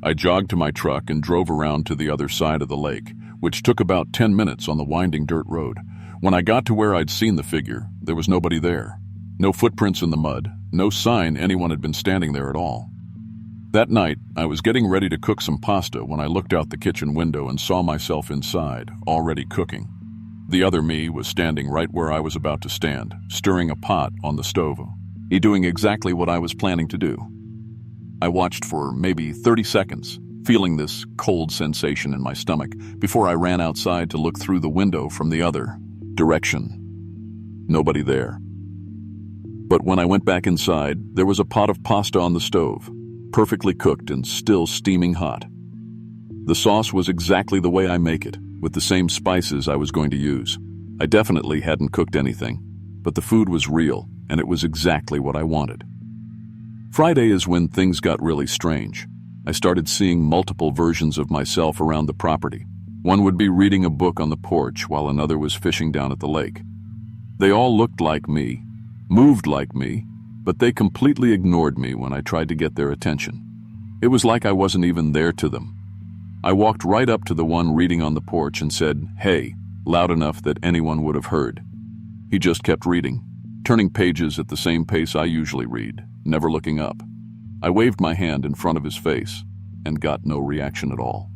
I jogged to my truck and drove around to the other side of the lake, which took about 10 minutes on the winding dirt road. When I got to where I'd seen the figure, there was nobody there. No footprints in the mud, no sign anyone had been standing there at all. That night, I was getting ready to cook some pasta when I looked out the kitchen window and saw myself inside, already cooking. The other me was standing right where I was about to stand, stirring a pot on the stove. He doing exactly what I was planning to do. I watched for maybe 30 seconds, feeling this cold sensation in my stomach, before I ran outside to look through the window from the other direction. Nobody there. But when I went back inside, there was a pot of pasta on the stove, perfectly cooked and still steaming hot. The sauce was exactly the way I make it, with the same spices I was going to use. I definitely hadn't cooked anything, but the food was real, and it was exactly what I wanted. Friday is when things got really strange. I started seeing multiple versions of myself around the property. One would be reading a book on the porch while another was fishing down at the lake. They all looked like me, moved like me, but they completely ignored me when I tried to get their attention. It was like I wasn't even there to them. I walked right up to the one reading on the porch and said, "Hey," loud enough that anyone would have heard. He just kept reading, turning pages at the same pace I usually read, never looking up. I waved my hand in front of his face and got no reaction at all.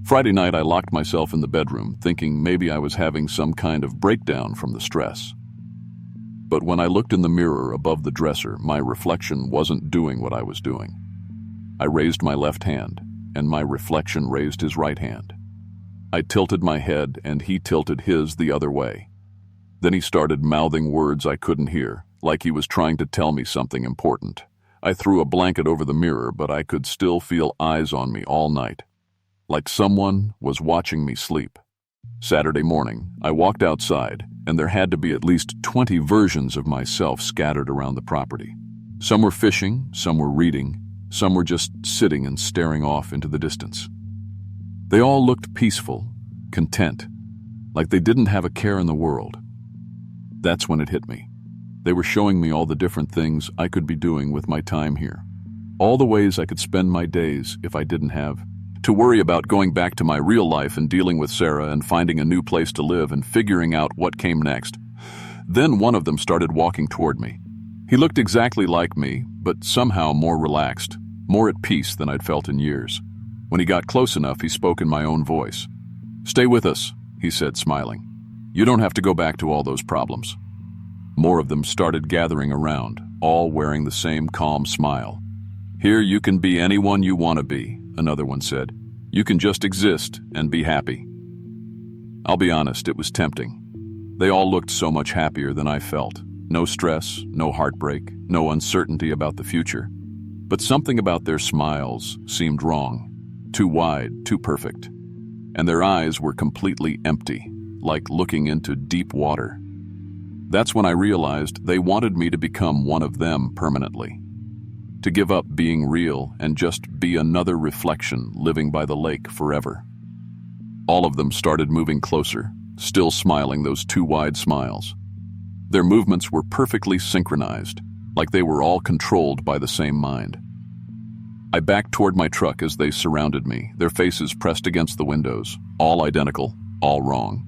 Friday night, I locked myself in the bedroom, thinking maybe I was having some kind of breakdown from the stress. but when I looked in the mirror above the dresser, my reflection wasn't doing what I was doing. I raised my left hand, and my reflection raised his right hand. I tilted my head, and he tilted his the other way. Then he started mouthing words I couldn't hear, like he was trying to tell me something important. I threw a blanket over the mirror, but I could still feel eyes on me all night, like someone was watching me sleep. Saturday morning, I walked outside, and there had to be at least 20 versions of myself scattered around the property. Some were fishing, some were reading, some were just sitting and staring off into the distance. They all looked peaceful, content, like they didn't have a care in the world. That's when it hit me. They were showing me all the different things I could be doing with my time here. All the ways I could spend my days if I didn't have to worry about going back to my real life and dealing with Sarah and finding a new place to live and figuring out what came next. Then one of them started walking toward me. He looked exactly like me, but somehow more relaxed, more at peace than I'd felt in years. When he got close enough, he spoke in my own voice. "Stay with us," he said, smiling. "You don't have to go back to all those problems." More of them started gathering around, all wearing the same calm smile. "Here you can be anyone you want to be," another one said. "You can just exist and be happy." I'll be honest, it was tempting. They all looked so much happier than I felt. No stress, no heartbreak, no uncertainty about the future. But something about their smiles seemed wrong. Too wide, too perfect. And their eyes were completely empty, like looking into deep water. That's when I realized they wanted me to become one of them permanently. To give up being real and just be another reflection living by the lake forever. All of them started moving closer, still smiling those too wide smiles. Their movements were perfectly synchronized, like they were all controlled by the same mind. I backed toward my truck as they surrounded me, their faces pressed against the windows, all identical, all wrong.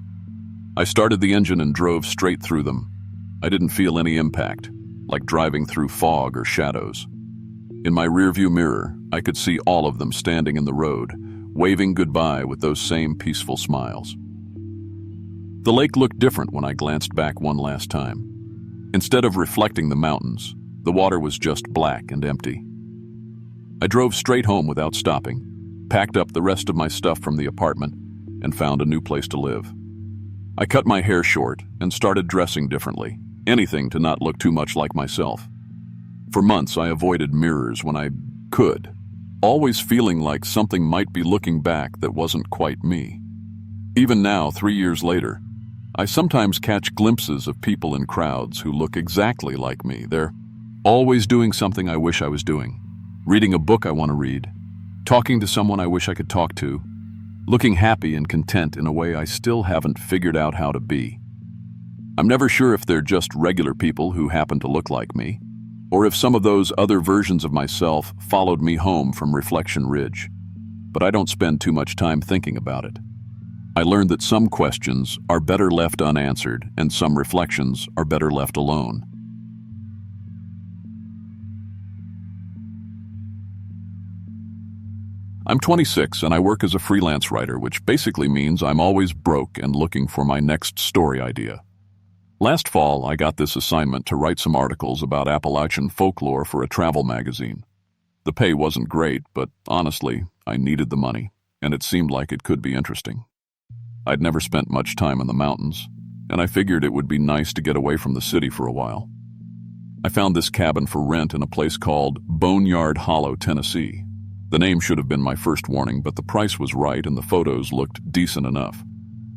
I started the engine and drove straight through them. I didn't feel any impact, like driving through fog or shadows. In my rearview mirror, I could see all of them standing in the road, waving goodbye with those same peaceful smiles. The lake looked different when I glanced back one last time. Instead of reflecting the mountains, the water was just black and empty. I drove straight home without stopping, packed up the rest of my stuff from the apartment, and found a new place to live. I cut my hair short and started dressing differently, anything to not look too much like myself. For months, I avoided mirrors when I could, always feeling like something might be looking back that wasn't quite me. Even now, 3 years later, I sometimes catch glimpses of people in crowds who look exactly like me. They're always doing something I wish I was doing, reading a book I want to read, talking to someone I wish I could talk to, looking happy and content in a way I still haven't figured out how to be. I'm never sure if they're just regular people who happen to look like me, or if some of those other versions of myself followed me home from Reflection Ridge. But I don't spend too much time thinking about it. I learned that some questions are better left unanswered, and some reflections are better left alone. I'm 26 and I work as a freelance writer, which basically means I'm always broke and looking for my next story idea. Last fall, I got this assignment to write some articles about Appalachian folklore for a travel magazine. The pay wasn't great, but honestly, I needed the money, and it seemed like it could be interesting. I'd never spent much time in the mountains, and I figured it would be nice to get away from the city for a while. I found this cabin for rent in a place called Boneyard Hollow, Tennessee. The name should have been my first warning, but the price was right and the photos looked decent enough.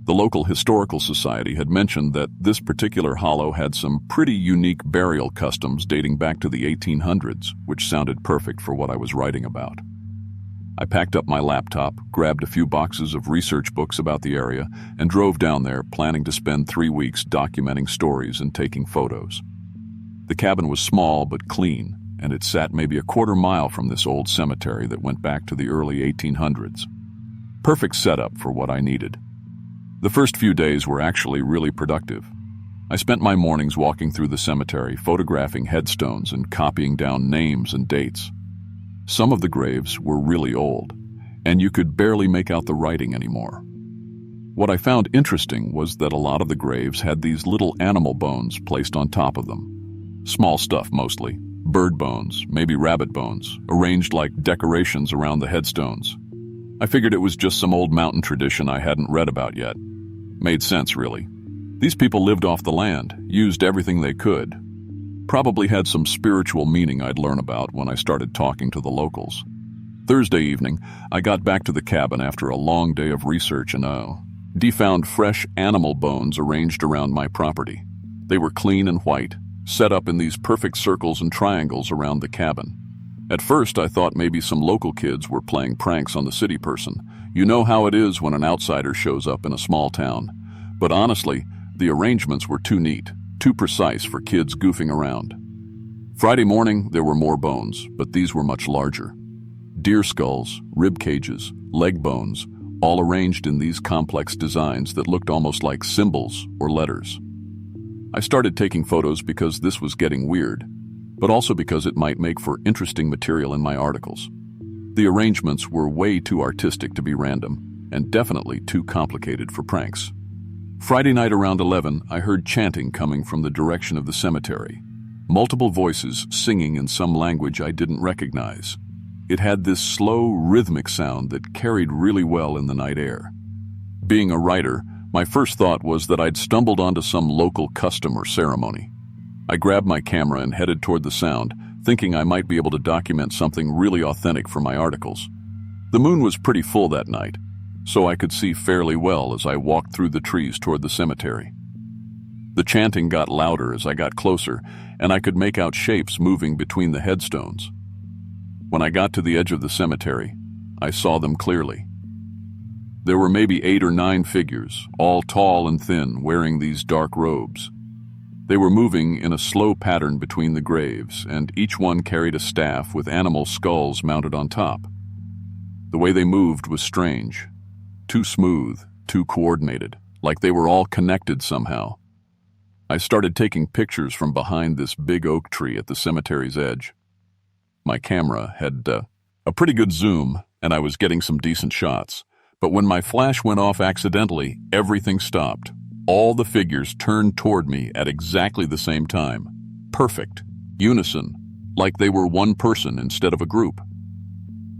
The local historical society had mentioned that this particular hollow had some pretty unique burial customs dating back to the 1800s, which sounded perfect for what I was writing about. I packed up my laptop, grabbed a few boxes of research books about the area, and drove down there, planning to spend 3 weeks documenting stories and taking photos. The cabin was small but clean, and it sat maybe a quarter mile from this old cemetery that went back to the early 1800s. Perfect setup for what I needed. The first few days were actually really productive. I spent my mornings walking through the cemetery, photographing headstones and copying down names and dates. Some of the graves were really old, and you could barely make out the writing anymore. What I found interesting was that a lot of the graves had these little animal bones placed on top of them. Small stuff mostly. Bird bones, maybe rabbit bones, arranged like decorations around the headstones. I figured it was just some old mountain tradition I hadn't read about yet. Made sense, really. These people lived off the land, used everything they could. Probably had some spiritual meaning I'd learn about when I started talking to the locals. Thursday evening, I got back to the cabin after a long day of research and found fresh animal bones arranged around my property. They were clean and white, set up in these perfect circles and triangles around the cabin. At first, I thought maybe some local kids were playing pranks on the city person. You know how it is when an outsider shows up in a small town. But honestly, the arrangements were too neat, too precise for kids goofing around. Friday morning, there were more bones, but these were much larger. Deer skulls, rib cages, leg bones, all arranged in these complex designs that looked almost like symbols or letters. I started taking photos because this was getting weird, but also because it might make for interesting material in my articles. The arrangements were way too artistic to be random, and definitely too complicated for pranks. Friday night around 11, I heard chanting coming from the direction of the cemetery. Multiple voices singing in some language I didn't recognize. It had this slow, rhythmic sound that carried really well in the night air. Being a writer, my first thought was that I'd stumbled onto some local custom or ceremony. I grabbed my camera and headed toward the sound, thinking I might be able to document something really authentic for my articles. The moon was pretty full that night, so I could see fairly well as I walked through the trees toward the cemetery. The chanting got louder as I got closer, and I could make out shapes moving between the headstones. When I got to the edge of the cemetery, I saw them clearly. There were maybe 8 or 9 figures, all tall and thin, wearing these dark robes. They were moving in a slow pattern between the graves, and each one carried a staff with animal skulls mounted on top. The way they moved was strange. Too smooth, too coordinated, like they were all connected somehow. I started taking pictures from behind this big oak tree at the cemetery's edge. My camera had a pretty good zoom, and I was getting some decent shots. But when my flash went off accidentally, everything stopped. All the figures turned toward me at exactly the same time. Perfect. Unison. Like they were one person instead of a group.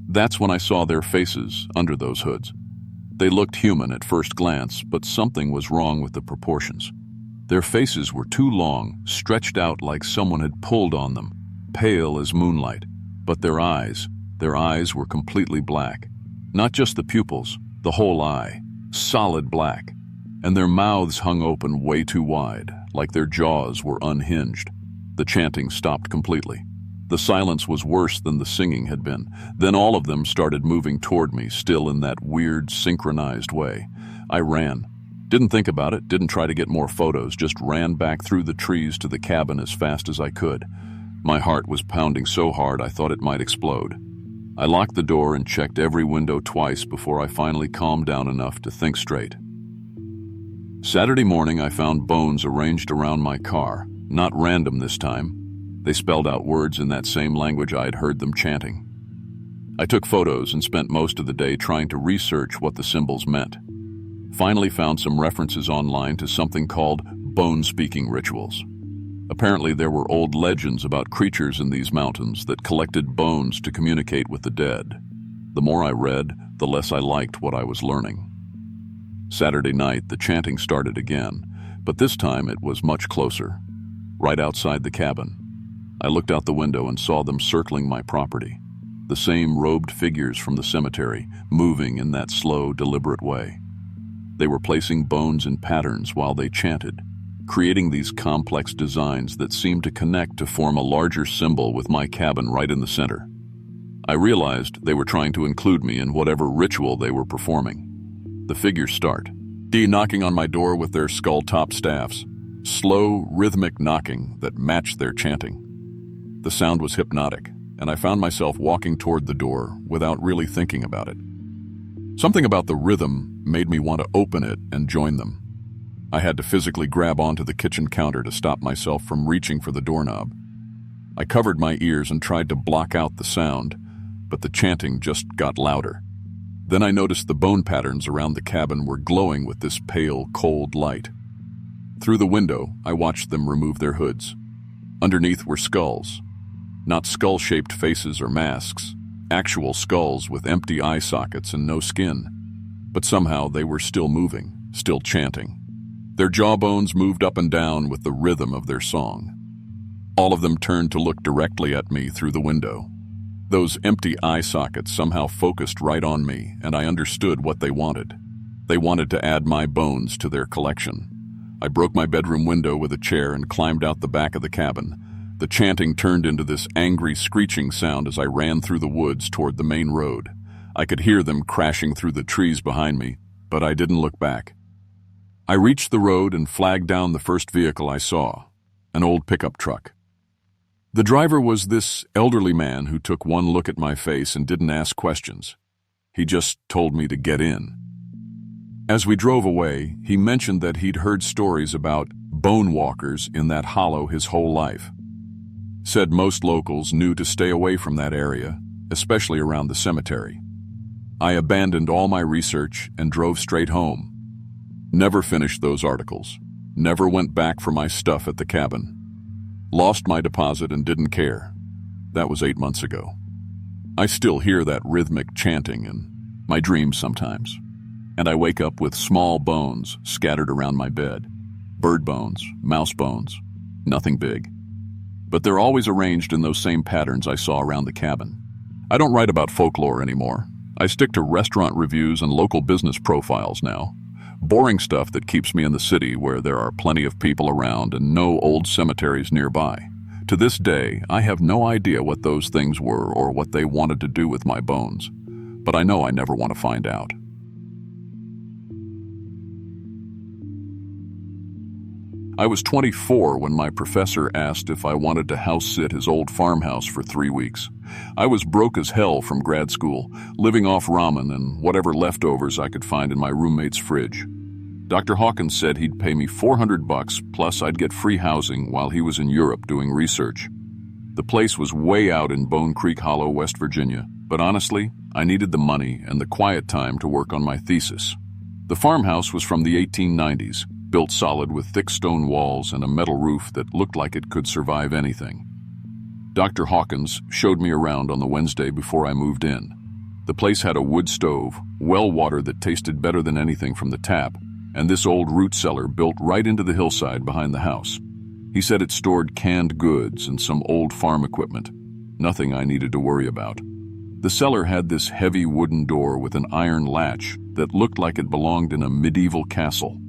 That's when I saw their faces under those hoods. They looked human at first glance, but something was wrong with the proportions. Their faces were too long, stretched out like someone had pulled on them, pale as moonlight. But their eyes were completely black. Not just the pupils, the whole eye, solid black. And their mouths hung open way too wide, like their jaws were unhinged. The chanting stopped completely. The silence was worse than the singing had been. Then all of them started moving toward me, still in that weird, synchronized way. I ran. Didn't think about it, didn't try to get more photos, just ran back through the trees to the cabin as fast as I could. My heart was pounding so hard I thought it might explode. I locked the door and checked every window twice before I finally calmed down enough to think straight. Saturday morning, I found bones arranged around my car. Not random this time. They spelled out words in that same language I had heard them chanting. I took photos and spent most of the day trying to research what the symbols meant. Finally found some references online to something called bone-speaking rituals. Apparently there were old legends about creatures in these mountains that collected bones to communicate with the dead. The more I read, the less I liked what I was learning. Saturday night, the chanting started again, but this time it was much closer, right outside the cabin. I looked out the window and saw them circling my property, the same robed figures from the cemetery, moving in that slow, deliberate way. They were placing bones in patterns while they chanted, creating these complex designs that seemed to connect to form a larger symbol with my cabin right in the center. I realized they were trying to include me in whatever ritual they were performing. The figures start, knocking on my door with their skull-top staffs, slow, rhythmic knocking that matched their chanting. The sound was hypnotic, and I found myself walking toward the door without really thinking about it. Something about the rhythm made me want to open it and join them. I had to physically grab onto the kitchen counter to stop myself from reaching for the doorknob. I covered my ears and tried to block out the sound, but the chanting just got louder. Then I noticed the bone patterns around the cabin were glowing with this pale, cold light. Through the window, I watched them remove their hoods. Underneath were skulls. Not skull-shaped faces or masks, actual skulls with empty eye sockets and no skin. But somehow they were still moving, still chanting. Their jawbones moved up and down with the rhythm of their song. All of them turned to look directly at me through the window. Those empty eye sockets somehow focused right on me, and I understood what they wanted. They wanted to add my bones to their collection. I broke my bedroom window with a chair and climbed out the back of the cabin. The chanting turned into this angry screeching sound as I ran through the woods toward the main road. I could hear them crashing through the trees behind me, but I didn't look back. I reached the road and flagged down the first vehicle I saw, an old pickup truck. The driver was this elderly man who took one look at my face and didn't ask questions. He just told me to get in. As we drove away, he mentioned that he'd heard stories about bone walkers in that hollow his whole life. Said most locals knew to stay away from that area, especially around the cemetery. I abandoned all my research and drove straight home. Never finished those articles. Never went back for my stuff at the cabin. Lost my deposit and didn't care. That was 8 months ago. I still hear that rhythmic chanting in my dreams sometimes. And I wake up with small bones scattered around my bed. Bird bones, mouse bones, nothing big. But they're always arranged in those same patterns I saw around the cabin. I don't write about folklore anymore. I stick to restaurant reviews and local business profiles now. Boring stuff that keeps me in the city where there are plenty of people around and no old cemeteries nearby. To this day, I have no idea what those things were or what they wanted to do with my bones. But I know I never want to find out. I was 24 when my professor asked if I wanted to house-sit his old farmhouse for 3 weeks. I was broke as hell from grad school, living off ramen and whatever leftovers I could find in my roommate's fridge. Dr. Hawkins said he'd pay me $400 plus I'd get free housing while he was in Europe doing research. The place was way out in Bone Creek Hollow, West Virginia, but honestly, I needed the money and the quiet time to work on my thesis. The farmhouse was from the 1890s. Built solid with thick stone walls and a metal roof that looked like it could survive anything. Dr. Hawkins showed me around on the Wednesday before I moved in. The place had a wood stove, well water that tasted better than anything from the tap, and this old root cellar built right into the hillside behind the house. He said it stored canned goods and some old farm equipment. Nothing I needed to worry about. The cellar had this heavy wooden door with an iron latch that looked like it belonged in a medieval castle.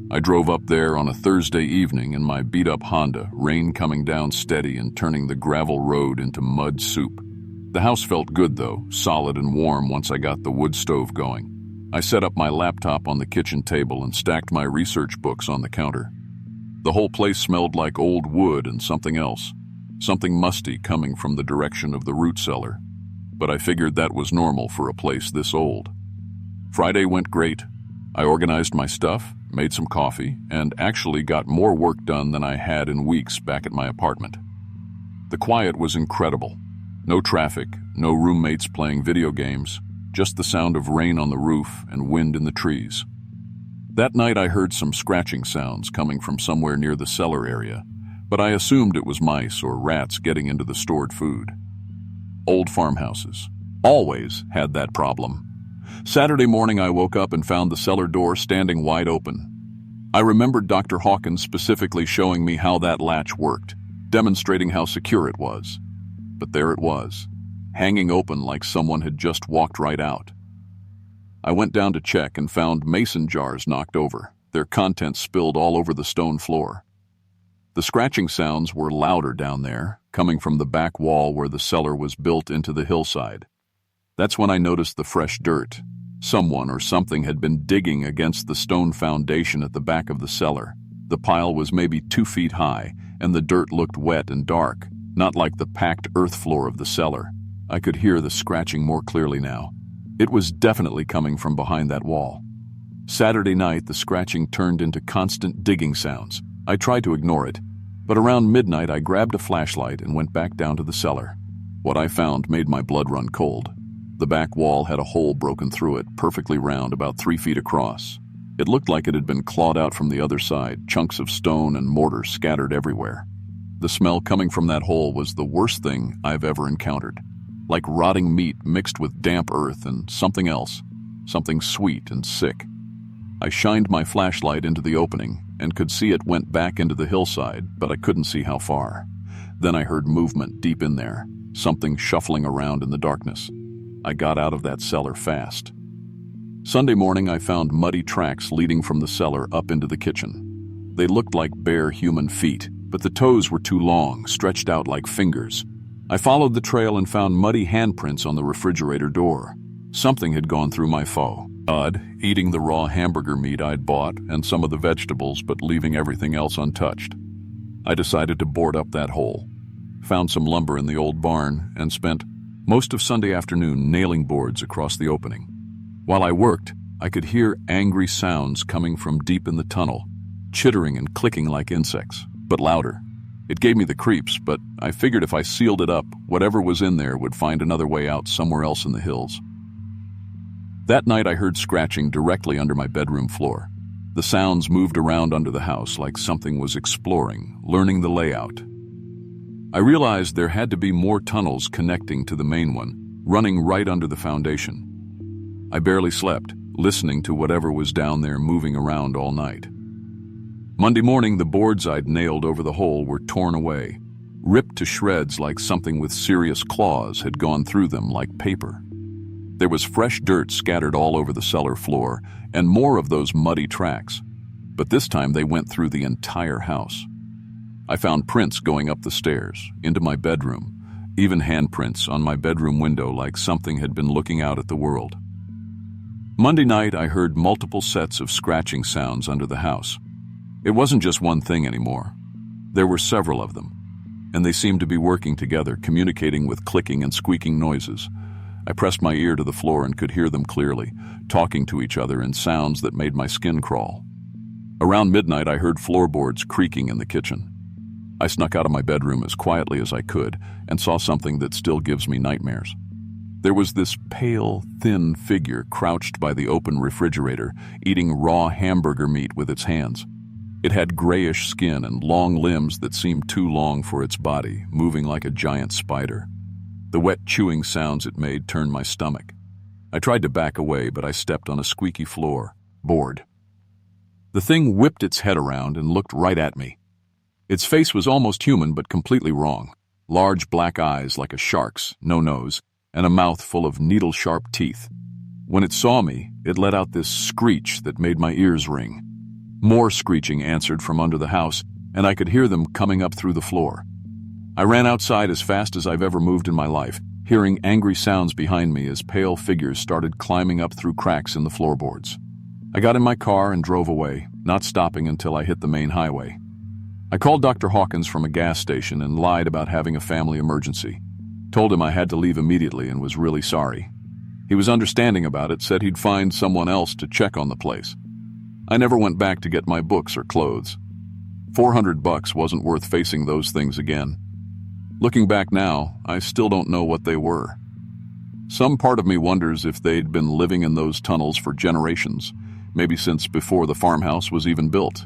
I drove up there on a Thursday evening in my beat-up Honda, rain coming down steady and turning the gravel road into mud soup. The house felt good though, solid and warm once I got the wood stove going. I set up my laptop on the kitchen table and stacked my research books on the counter. The whole place smelled like old wood and something else, something musty coming from the direction of the root cellar. But I figured that was normal for a place this old. Friday went great. I organized my stuff, made some coffee, and actually got more work done than I had in weeks back at my apartment. The quiet was incredible. No traffic, no roommates playing video games, just the sound of rain on the roof and wind in the trees. That night I heard some scratching sounds coming from somewhere near the cellar area, but I assumed it was mice or rats getting into the stored food. Old farmhouses always had that problem. Saturday morning I woke up and found the cellar door standing wide open. I remembered Dr. Hawkins specifically showing me how that latch worked, demonstrating how secure it was. But there it was, hanging open like someone had just walked right out. I went down to check and found mason jars knocked over, their contents spilled all over the stone floor. The scratching sounds were louder down there, coming from the back wall where the cellar was built into the hillside. That's when I noticed the fresh dirt. Someone or something had been digging against the stone foundation at the back of the cellar. The pile was maybe 2 feet high, and the dirt looked wet and dark, not like the packed earth floor of the cellar. I could hear the scratching more clearly now. It was definitely coming from behind that wall. Saturday night, the scratching turned into constant digging sounds. I tried to ignore it, but around midnight I grabbed a flashlight and went back down to the cellar. What I found made my blood run cold. The back wall had a hole broken through it, perfectly round, about 3 feet across. It looked like it had been clawed out from the other side, chunks of stone and mortar scattered everywhere. The smell coming from that hole was the worst thing I've ever encountered, like rotting meat mixed with damp earth and something else, something sweet and sick. I shined my flashlight into the opening and could see it went back into the hillside, but I couldn't see how far. Then I heard movement deep in there, something shuffling around in the darkness. I got out of that cellar fast. Sunday morning, I found muddy tracks leading from the cellar up into the kitchen. They looked like bare human feet, but the toes were too long, stretched out like fingers. I followed the trail and found muddy handprints on the refrigerator door. Something had gone through my foe. Odd, eating the raw hamburger meat I'd bought and some of the vegetables, but leaving everything else untouched. I decided to board up that hole. Found some lumber in the old barn and spent most of Sunday afternoon nailing boards across the opening. While I worked, I could hear angry sounds coming from deep in the tunnel, chittering and clicking like insects, but louder. It gave me the creeps, but I figured if I sealed it up, whatever was in there would find another way out somewhere else in the hills. That night I heard scratching directly under my bedroom floor. The sounds moved around under the house like something was exploring, learning the layout. I realized there had to be more tunnels connecting to the main one, running right under the foundation. I barely slept, listening to whatever was down there moving around all night. Monday morning, the boards I'd nailed over the hole were torn away, ripped to shreds like something with serious claws had gone through them like paper. There was fresh dirt scattered all over the cellar floor, and more of those muddy tracks. But this time they went through the entire house. I found prints going up the stairs, into my bedroom, even handprints on my bedroom window like something had been looking out at the world. Monday night, I heard multiple sets of scratching sounds under the house. It wasn't just one thing anymore. There were several of them, and they seemed to be working together, communicating with clicking and squeaking noises. I pressed my ear to the floor and could hear them clearly, talking to each other in sounds that made my skin crawl. Around midnight, I heard floorboards creaking in the kitchen. I snuck out of my bedroom as quietly as I could and saw something that still gives me nightmares. There was this pale, thin figure crouched by the open refrigerator, eating raw hamburger meat with its hands. It had grayish skin and long limbs that seemed too long for its body, moving like a giant spider. The wet chewing sounds it made turned my stomach. I tried to back away, but I stepped on a squeaky floor, bored. The thing whipped its head around and looked right at me. Its face was almost human, but completely wrong. Large black eyes like a shark's, no nose, and a mouth full of needle-sharp teeth. When it saw me, it let out this screech that made my ears ring. More screeching answered from under the house, and I could hear them coming up through the floor. I ran outside as fast as I've ever moved in my life, hearing angry sounds behind me as pale figures started climbing up through cracks in the floorboards. I got in my car and drove away, not stopping until I hit the main highway. I called Dr. Hawkins from a gas station and lied about having a family emergency. Told him I had to leave immediately and was really sorry. He was understanding about it, said he'd find someone else to check on the place. I never went back to get my books or clothes. $400 wasn't worth facing those things again. Looking back now, I still don't know what they were. Some part of me wonders if they'd been living in those tunnels for generations, maybe since before the farmhouse was even built.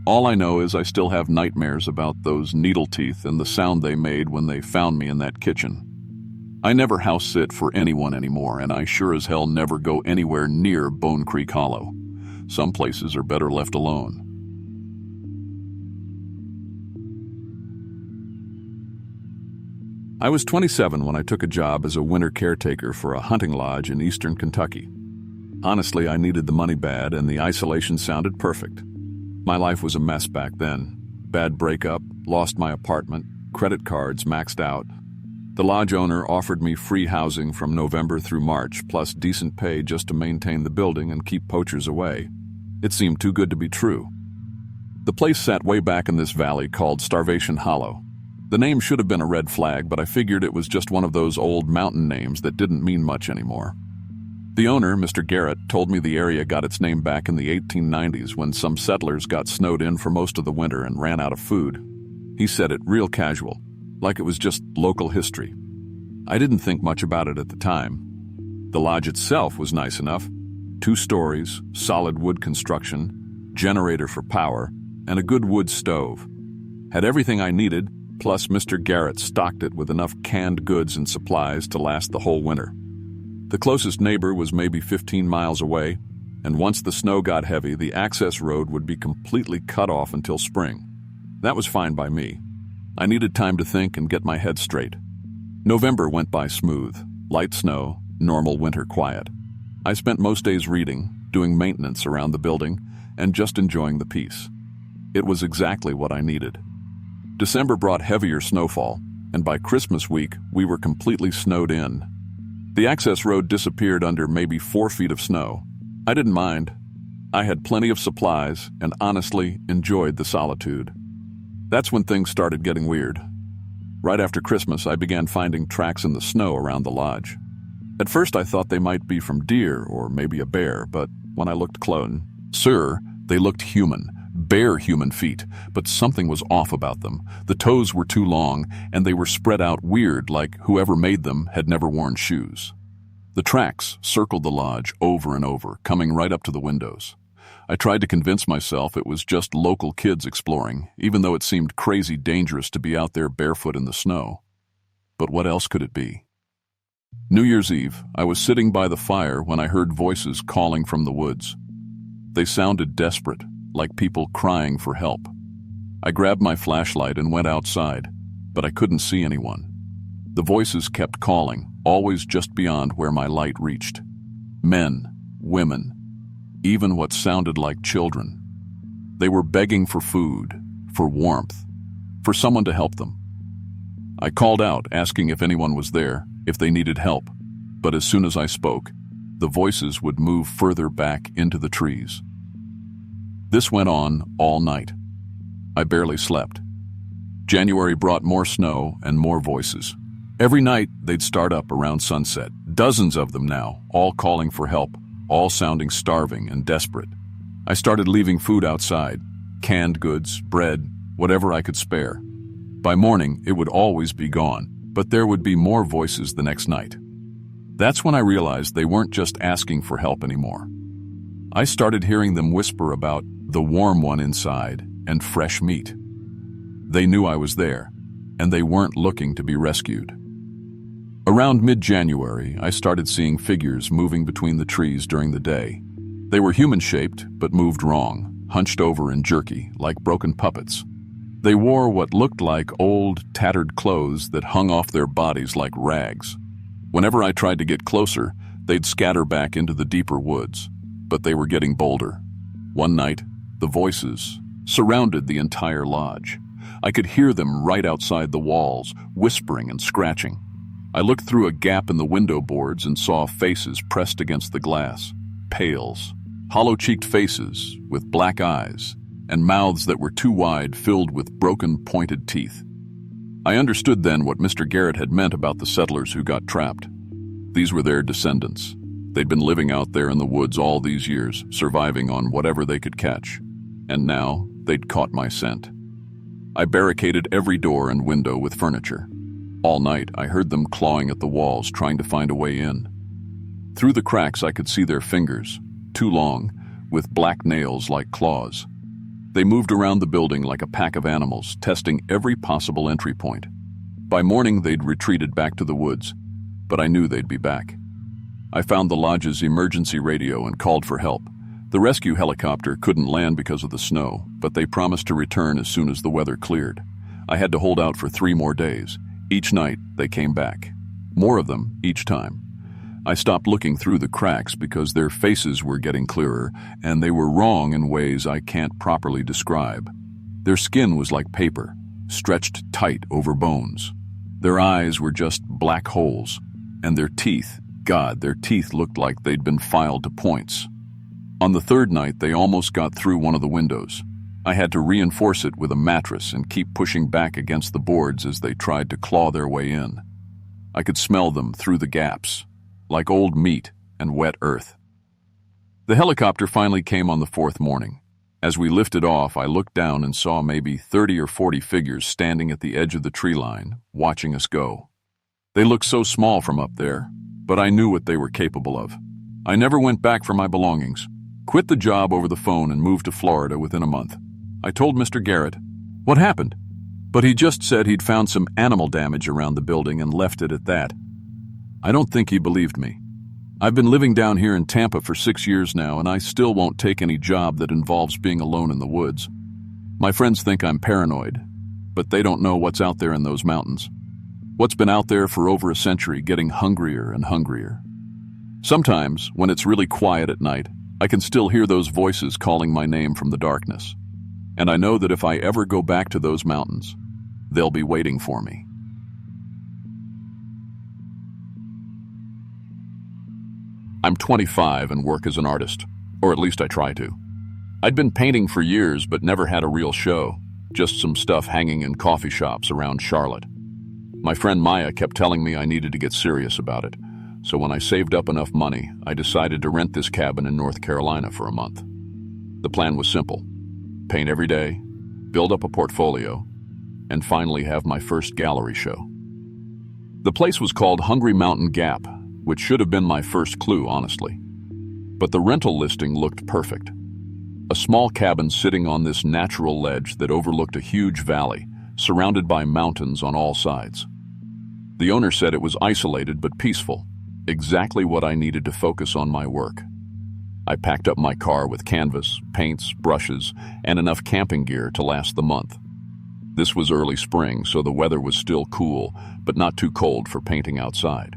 All I know is I still have nightmares about those needle teeth and the sound they made when they found me in that kitchen. I never house sit for anyone anymore, and I sure as hell never go anywhere near Bone Creek Hollow. Some places are better left alone. I was 27 when I took a job as a winter caretaker for a hunting lodge in eastern Kentucky. Honestly, I needed the money bad, and the isolation sounded perfect. My life was a mess back then. Bad breakup, lost my apartment, credit cards maxed out. The lodge owner offered me free housing from November through March, plus decent pay just to maintain the building and keep poachers away. It seemed too good to be true. The place sat way back in this valley called Starvation Hollow. The name should have been a red flag, but I figured it was just one of those old mountain names that didn't mean much anymore. The owner, Mr. Garrett, told me the area got its name back in the 1890s when some settlers got snowed in for most of the winter and ran out of food. He said it real casual, like it was just local history. I didn't think much about it at the time. The lodge itself was nice enough. 2 stories, solid wood construction, generator for power, and a good wood stove. Had everything I needed, plus Mr. Garrett stocked it with enough canned goods and supplies to last the whole winter. The closest neighbor was maybe 15 miles away, and once the snow got heavy, the access road would be completely cut off until spring. That was fine by me. I needed time to think and get my head straight. November went by smooth. Light snow, normal winter quiet. I spent most days reading, doing maintenance around the building, and just enjoying the peace. It was exactly what I needed. December brought heavier snowfall, and by Christmas week, we were completely snowed in. The access road disappeared under maybe 4 feet of snow. I didn't mind. I had plenty of supplies and honestly enjoyed the solitude. That's when things started getting weird. Right after Christmas, I began finding tracks in the snow around the lodge. At first, I thought they might be from deer or maybe a bear, but when I looked close, they looked human, bare human feet, but something was off about them. The toes were too long, and they were spread out weird, like whoever made them had never worn shoes. The tracks circled the lodge over and over, coming right up to the windows. I tried to convince myself it was just local kids exploring, even though it seemed crazy dangerous to be out there barefoot in the snow. But what else could it be? New Year's Eve, I was sitting by the fire when I heard voices calling from the woods. They sounded desperate, like people crying for help. I grabbed my flashlight and went outside, but I couldn't see anyone. The voices kept calling, always just beyond where my light reached. Men, women, even what sounded like children. They were begging for food, for warmth, for someone to help them. I called out, asking if anyone was there, if they needed help, but as soon as I spoke, the voices would move further back into the trees. This went on all night. I barely slept. January brought more snow and more voices. Every night, they'd start up around sunset, dozens of them now, all calling for help, all sounding starving and desperate. I started leaving food outside, canned goods, bread, whatever I could spare. By morning, it would always be gone, but there would be more voices the next night. That's when I realized they weren't just asking for help anymore. I started hearing them whisper about the warm one inside and fresh meat. They knew I was there, and they weren't looking to be rescued. Around mid-January, I started seeing figures moving between the trees during the day. They were human-shaped, but moved wrong, hunched over and jerky, like broken puppets. They wore what looked like old, tattered clothes that hung off their bodies like rags. Whenever I tried to get closer, they'd scatter back into the deeper woods, but they were getting bolder. One night, the voices surrounded the entire lodge. I could hear them right outside the walls, whispering and scratching. I looked through a gap in the window boards and saw faces pressed against the glass, pails, hollow-cheeked faces with black eyes, and mouths that were too wide, filled with broken, pointed teeth. I understood then what Mr. Garrett had meant about the settlers who got trapped. These were their descendants. They'd been living out there in the woods all these years, surviving on whatever they could catch. And now, they'd caught my scent. I barricaded every door and window with furniture. All night, I heard them clawing at the walls, trying to find a way in. Through the cracks, I could see their fingers, too long, with black nails like claws. They moved around the building like a pack of animals, testing every possible entry point. By morning, they'd retreated back to the woods, but I knew they'd be back. I found the lodge's emergency radio and called for help. The rescue helicopter couldn't land because of the snow, but they promised to return as soon as the weather cleared. I had to hold out for 3 more days. Each night, they came back. More of them each time. I stopped looking through the cracks because their faces were getting clearer, and they were wrong in ways I can't properly describe. Their skin was like paper, stretched tight over bones. Their eyes were just black holes, and their teeth, God, their teeth looked like they'd been filed to points. On the 3rd night, they almost got through one of the windows. I had to reinforce it with a mattress and keep pushing back against the boards as they tried to claw their way in. I could smell them through the gaps, like old meat and wet earth. The helicopter finally came on the 4th morning. As we lifted off, I looked down and saw maybe 30 or 40 figures standing at the edge of the tree line, watching us go. They looked so small from up there, but I knew what they were capable of. I never went back for my belongings. Quit the job over the phone and moved to Florida within a month. I told Mr. Garrett what happened, but he just said he'd found some animal damage around the building and left it at that. I don't think he believed me. I've been living down here in Tampa for 6 years now, and I still won't take any job that involves being alone in the woods. My friends think I'm paranoid, but they don't know what's out there in those mountains. What's been out there for over a century, getting hungrier and hungrier. Sometimes, when it's really quiet at night, I can still hear those voices calling my name from the darkness. And I know that if I ever go back to those mountains, they'll be waiting for me. I'm 25 and work as an artist, or at least I try to. I'd been painting for years but never had a real show, just some stuff hanging in coffee shops around Charlotte. My friend Maya kept telling me I needed to get serious about it, so when I saved up enough money, I decided to rent this cabin in North Carolina for a month. The plan was simple: paint every day, build up a portfolio, and finally have my first gallery show. The place was called Hungry Mountain Gap, which should have been my first clue, honestly. But the rental listing looked perfect. A small cabin sitting on this natural ledge that overlooked a huge valley, surrounded by mountains on all sides. The owner said it was isolated but peaceful, exactly what I needed to focus on my work. I packed up my car with canvas, paints, brushes, and enough camping gear to last the month. This was early spring, so the weather was still cool, but not too cold for painting outside.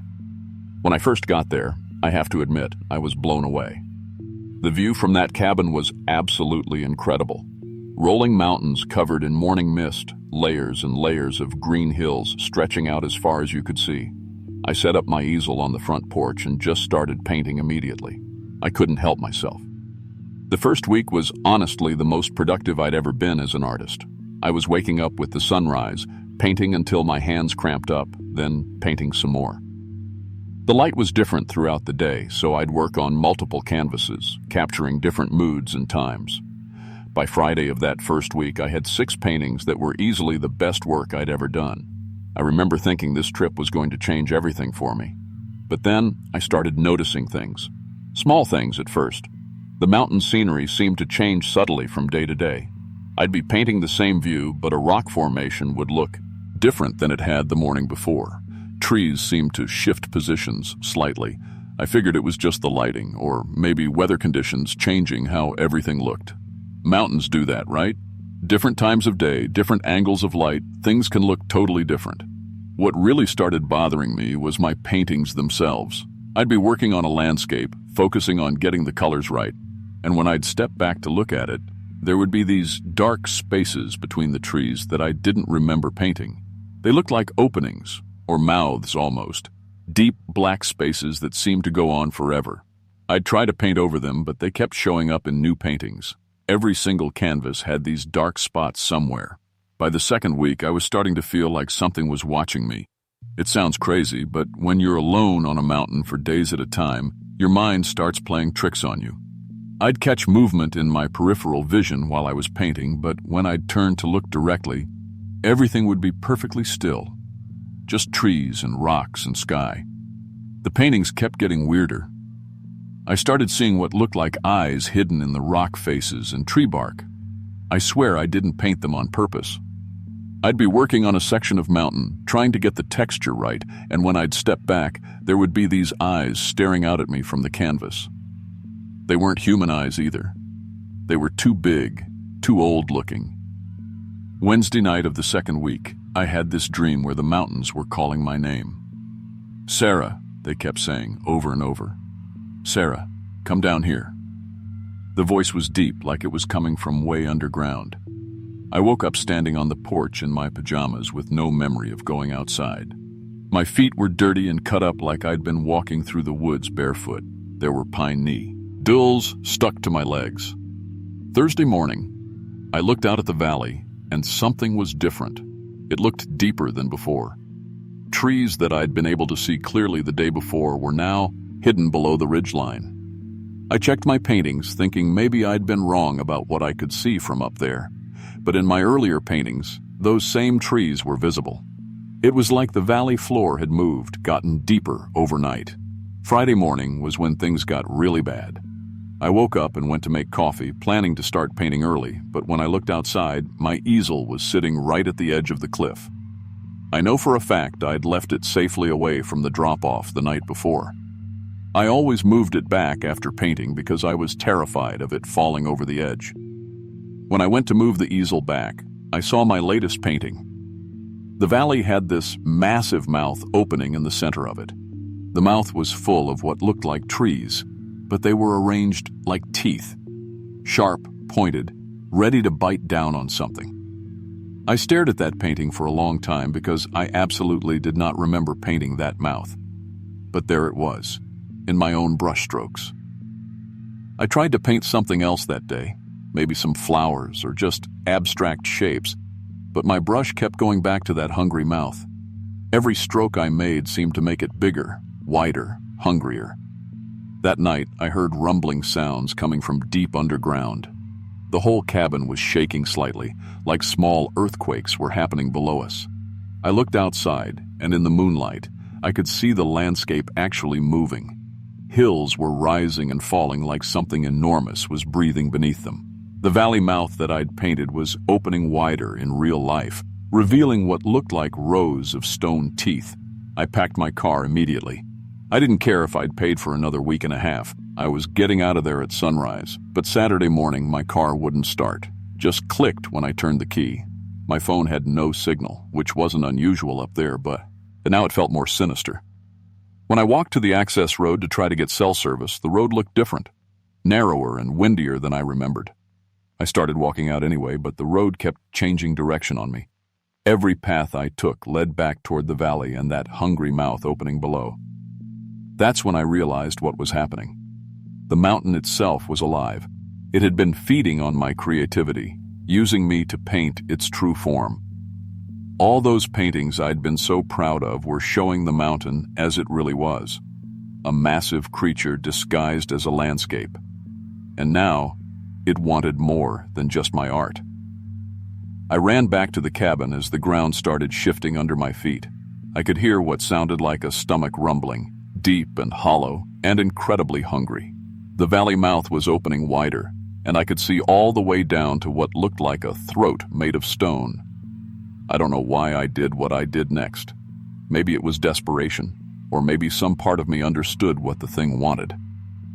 When I first got there, I have to admit, I was blown away. The view from that cabin was absolutely incredible. Rolling mountains covered in morning mist, layers and layers of green hills stretching out as far as you could see. I set up my easel on the front porch and just started painting immediately. I couldn't help myself. The first week was honestly the most productive I'd ever been as an artist. I was waking up with the sunrise, painting until my hands cramped up, then painting some more. The light was different throughout the day, so I'd work on multiple canvases, capturing different moods and times. By Friday of that first week, I had 6 paintings that were easily the best work I'd ever done. I remember thinking this trip was going to change everything for me. But then I started noticing things. Small things at first. The mountain scenery seemed to change subtly from day to day. I'd be painting the same view, but a rock formation would look different than it had the morning before. Trees seemed to shift positions slightly. I figured it was just the lighting, or maybe weather conditions changing how everything looked. Mountains do that, right? Different times of day, different angles of light, things can look totally different. What really started bothering me was my paintings themselves. I'd be working on a landscape, focusing on getting the colors right, and when I'd step back to look at it, there would be these dark spaces between the trees that I didn't remember painting. They looked like openings, or mouths almost, deep black spaces that seemed to go on forever. I'd try to paint over them, but they kept showing up in new paintings. Every single canvas had these dark spots somewhere. By the second week, I was starting to feel like something was watching me. It sounds crazy, but when you're alone on a mountain for days at a time, your mind starts playing tricks on you. I'd catch movement in my peripheral vision while I was painting, but when I'd turn to look directly, everything would be perfectly still. Just trees and rocks and sky. The paintings kept getting weirder. I started seeing what looked like eyes hidden in the rock faces and tree bark. I swear I didn't paint them on purpose. I'd be working on a section of mountain, trying to get the texture right, and when I'd step back, there would be these eyes staring out at me from the canvas. They weren't human eyes either. They were too big, too old-looking. Wednesday night of the second week, I had this dream where the mountains were calling my name. "Sarah," they kept saying over and over. "Sarah, come down here." The voice was deep, like it was coming from way underground. I woke up standing on the porch in my pajamas with no memory of going outside. My feet were dirty and cut up like I'd been walking through the woods barefoot. There were pine knee drills stuck to my legs. Thursday morning, I looked out at the valley, and something was different. It looked deeper than before. Trees that I'd been able to see clearly the day before were now hidden below the ridgeline. I checked my paintings, thinking maybe I'd been wrong about what I could see from up there. But in my earlier paintings, those same trees were visible. It was like the valley floor had moved, gotten deeper overnight. Friday morning was when things got really bad. I woke up and went to make coffee, planning to start painting early, but when I looked outside, my easel was sitting right at the edge of the cliff. I know for a fact I'd left it safely away from the drop-off the night before. I always moved it back after painting because I was terrified of it falling over the edge. When I went to move the easel back, I saw my latest painting. The valley had this massive mouth opening in the center of it. The mouth was full of what looked like trees, but they were arranged like teeth, sharp, pointed, ready to bite down on something. I stared at that painting for a long time because I absolutely did not remember painting that mouth. But there it was, in my own brushstrokes. I tried to paint something else that day, maybe some flowers or just abstract shapes, but my brush kept going back to that hungry mouth. Every stroke I made seemed to make it bigger, wider, hungrier. That night, I heard rumbling sounds coming from deep underground. The whole cabin was shaking slightly, like small earthquakes were happening below us. I looked outside, and in the moonlight, I could see the landscape actually moving. Hills were rising and falling like something enormous was breathing beneath them. The valley mouth that I'd painted was opening wider in real life, revealing what looked like rows of stone teeth. I packed my car immediately. I didn't care if I'd paid for another week and a half. I was getting out of there at sunrise, but Saturday morning my car wouldn't start. Just clicked when I turned the key. My phone had no signal, which wasn't unusual up there, but now it felt more sinister. When I walked to the access road to try to get cell service, the road looked different, narrower and windier than I remembered. I started walking out anyway, but the road kept changing direction on me. Every path I took led back toward the valley and that hungry mouth opening below. That's when I realized what was happening. The mountain itself was alive. It had been feeding on my creativity, using me to paint its true form. All those paintings I'd been so proud of were showing the mountain as it really was, a massive creature disguised as a landscape. And now, it wanted more than just my art. I ran back to the cabin as the ground started shifting under my feet. I could hear what sounded like a stomach rumbling, deep and hollow, and incredibly hungry. The valley mouth was opening wider, and I could see all the way down to what looked like a throat made of stone. I don't know why I did what I did next. Maybe it was desperation, or maybe some part of me understood what the thing wanted.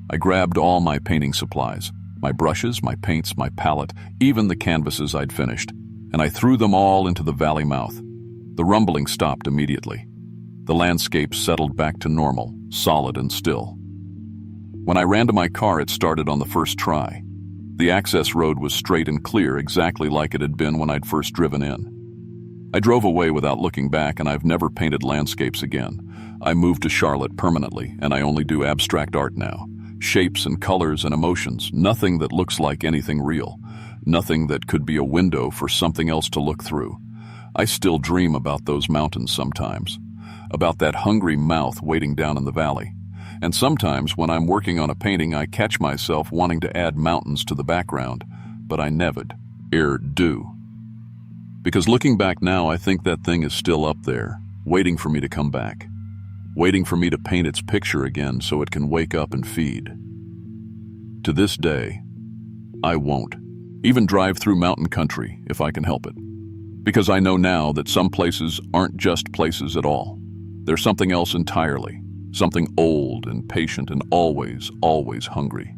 I grabbed all my painting supplies, my brushes, my paints, my palette, even the canvases I'd finished, and I threw them all into the valley mouth. The rumbling stopped immediately. The landscape settled back to normal, solid and still. When I ran to my car, it started on the first try. The access road was straight and clear, exactly like it had been when I'd first driven in. I drove away without looking back, and I've never painted landscapes again. I moved to Charlotte permanently, and I only do abstract art now. Shapes and colors and emotions, nothing that looks like anything real, nothing that could be a window for something else to look through. I still dream about those mountains sometimes, about that hungry mouth waiting down in the valley. And sometimes when I'm working on a painting, I catch myself wanting to add mountains to the background, but I never do. Because looking back now, I think that thing is still up there, waiting for me to come back. Waiting for me to paint its picture again so it can wake up and feed. To this day, I won't even drive through mountain country if I can help it. Because I know now that some places aren't just places at all. They're something else entirely, something old and patient and always hungry.